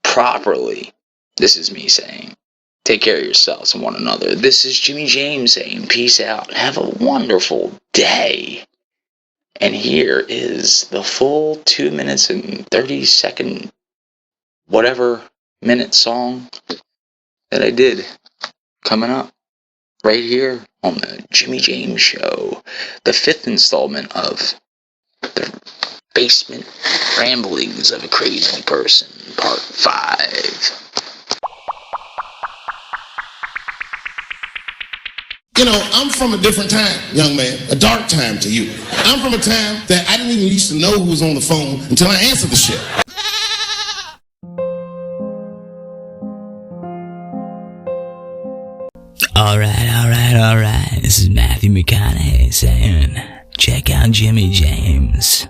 properly This is me saying, take care of yourselves and one another. This is Jimmy James saying, peace out. Have a wonderful day. And here is the full 2 minutes and 30-second, whatever minute song that I did coming up right here on the Jimmy James Show. The 5th installment of the Basement Ramblings of a Crazy Person, Part 5. You know, I'm from a different time, young man, a dark time to you. I'm from a time that I didn't even used to know who was on the phone until I answered the shit. All right. This is Matthew McConaughey saying, check out Jimmy James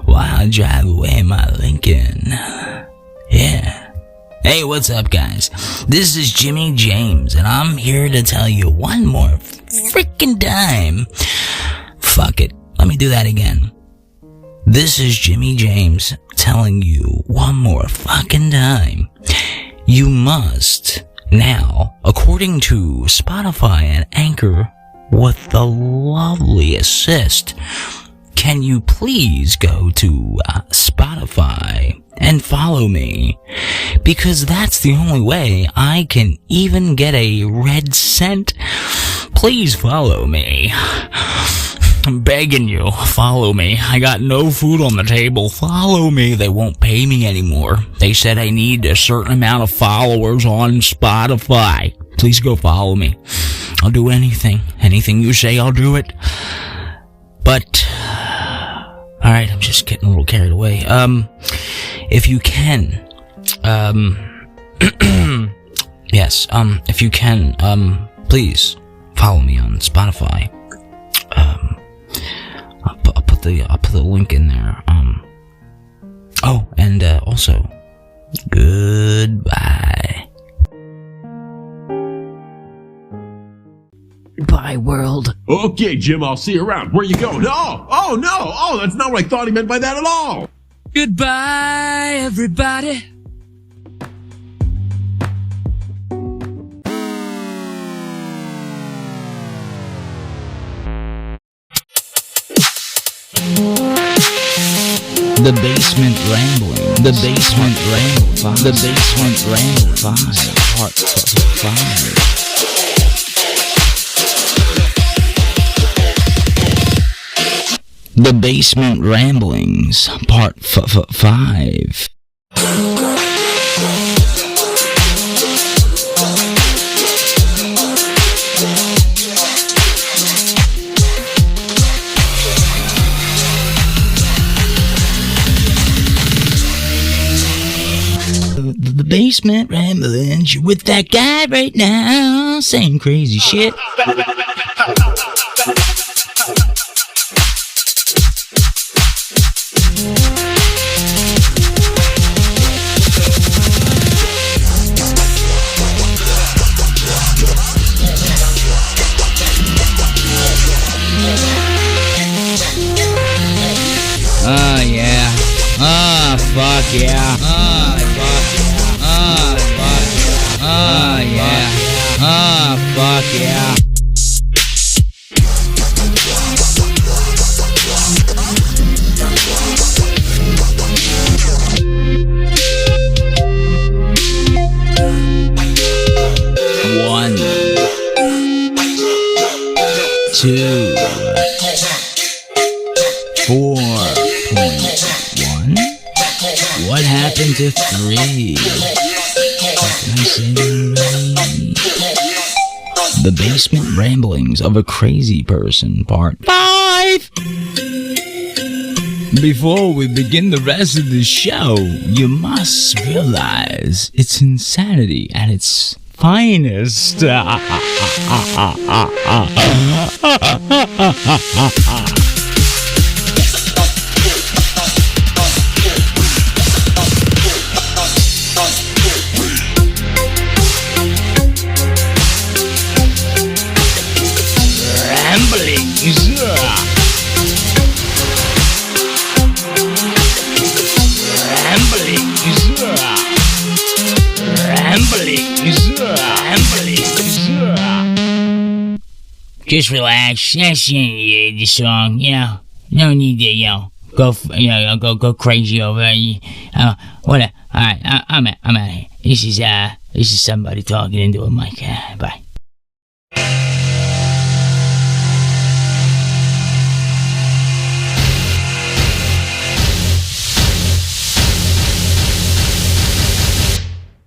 while I drive away my Lincoln. Yeah. Hey, what's up, guys? This is Jimmy James, and I'm here to tell you one more freaking time. Fuck it. Let me do that again. This is Jimmy James telling you one more fucking time. You must now, according to Spotify and Anchor, with the lovely assist, can you please go to Spotify and follow me? Because that's the only way I can even get a red cent. Please follow me. I'm begging you, follow me. I got no food on the table. Follow me. They won't pay me anymore. They said I need a certain amount of followers on Spotify. Please go follow me. I'll do anything. Anything you say, I'll do it. But, alright, I'm just getting a little carried away. If you can, yes, if you can, please follow me on Spotify. I'll put the link in there. Oh, and also, goodbye. Bye, world. Okay, Jim, I'll see you around. Where you going? Oh, no. Oh, that's not what I thought he meant by that at all. Goodbye, everybody. The Basement Rambling. The Basement Ramble. The Basement Ramble 5. Part 5. The Basement Ramblings, Part 5. The Basement Ramblings, you're with that guy right now, saying crazy shit. Oh yeah. Oh fuck yeah. Oh fuck yeah. Oh fuck yeah. Oh yeah. Oh fuck yeah. One, two, 4.1. What happened to 3? Can I say that already? The Basement Ramblings of a Crazy Person, Part 5. Before we begin the rest of the show, you must realize it's insanity at its finest. Ramblings. just relax. That's the end of the song, you know. No need to, go crazy over it. Whatever. Alright, I'm out of here. This is somebody talking into a mic. Bye.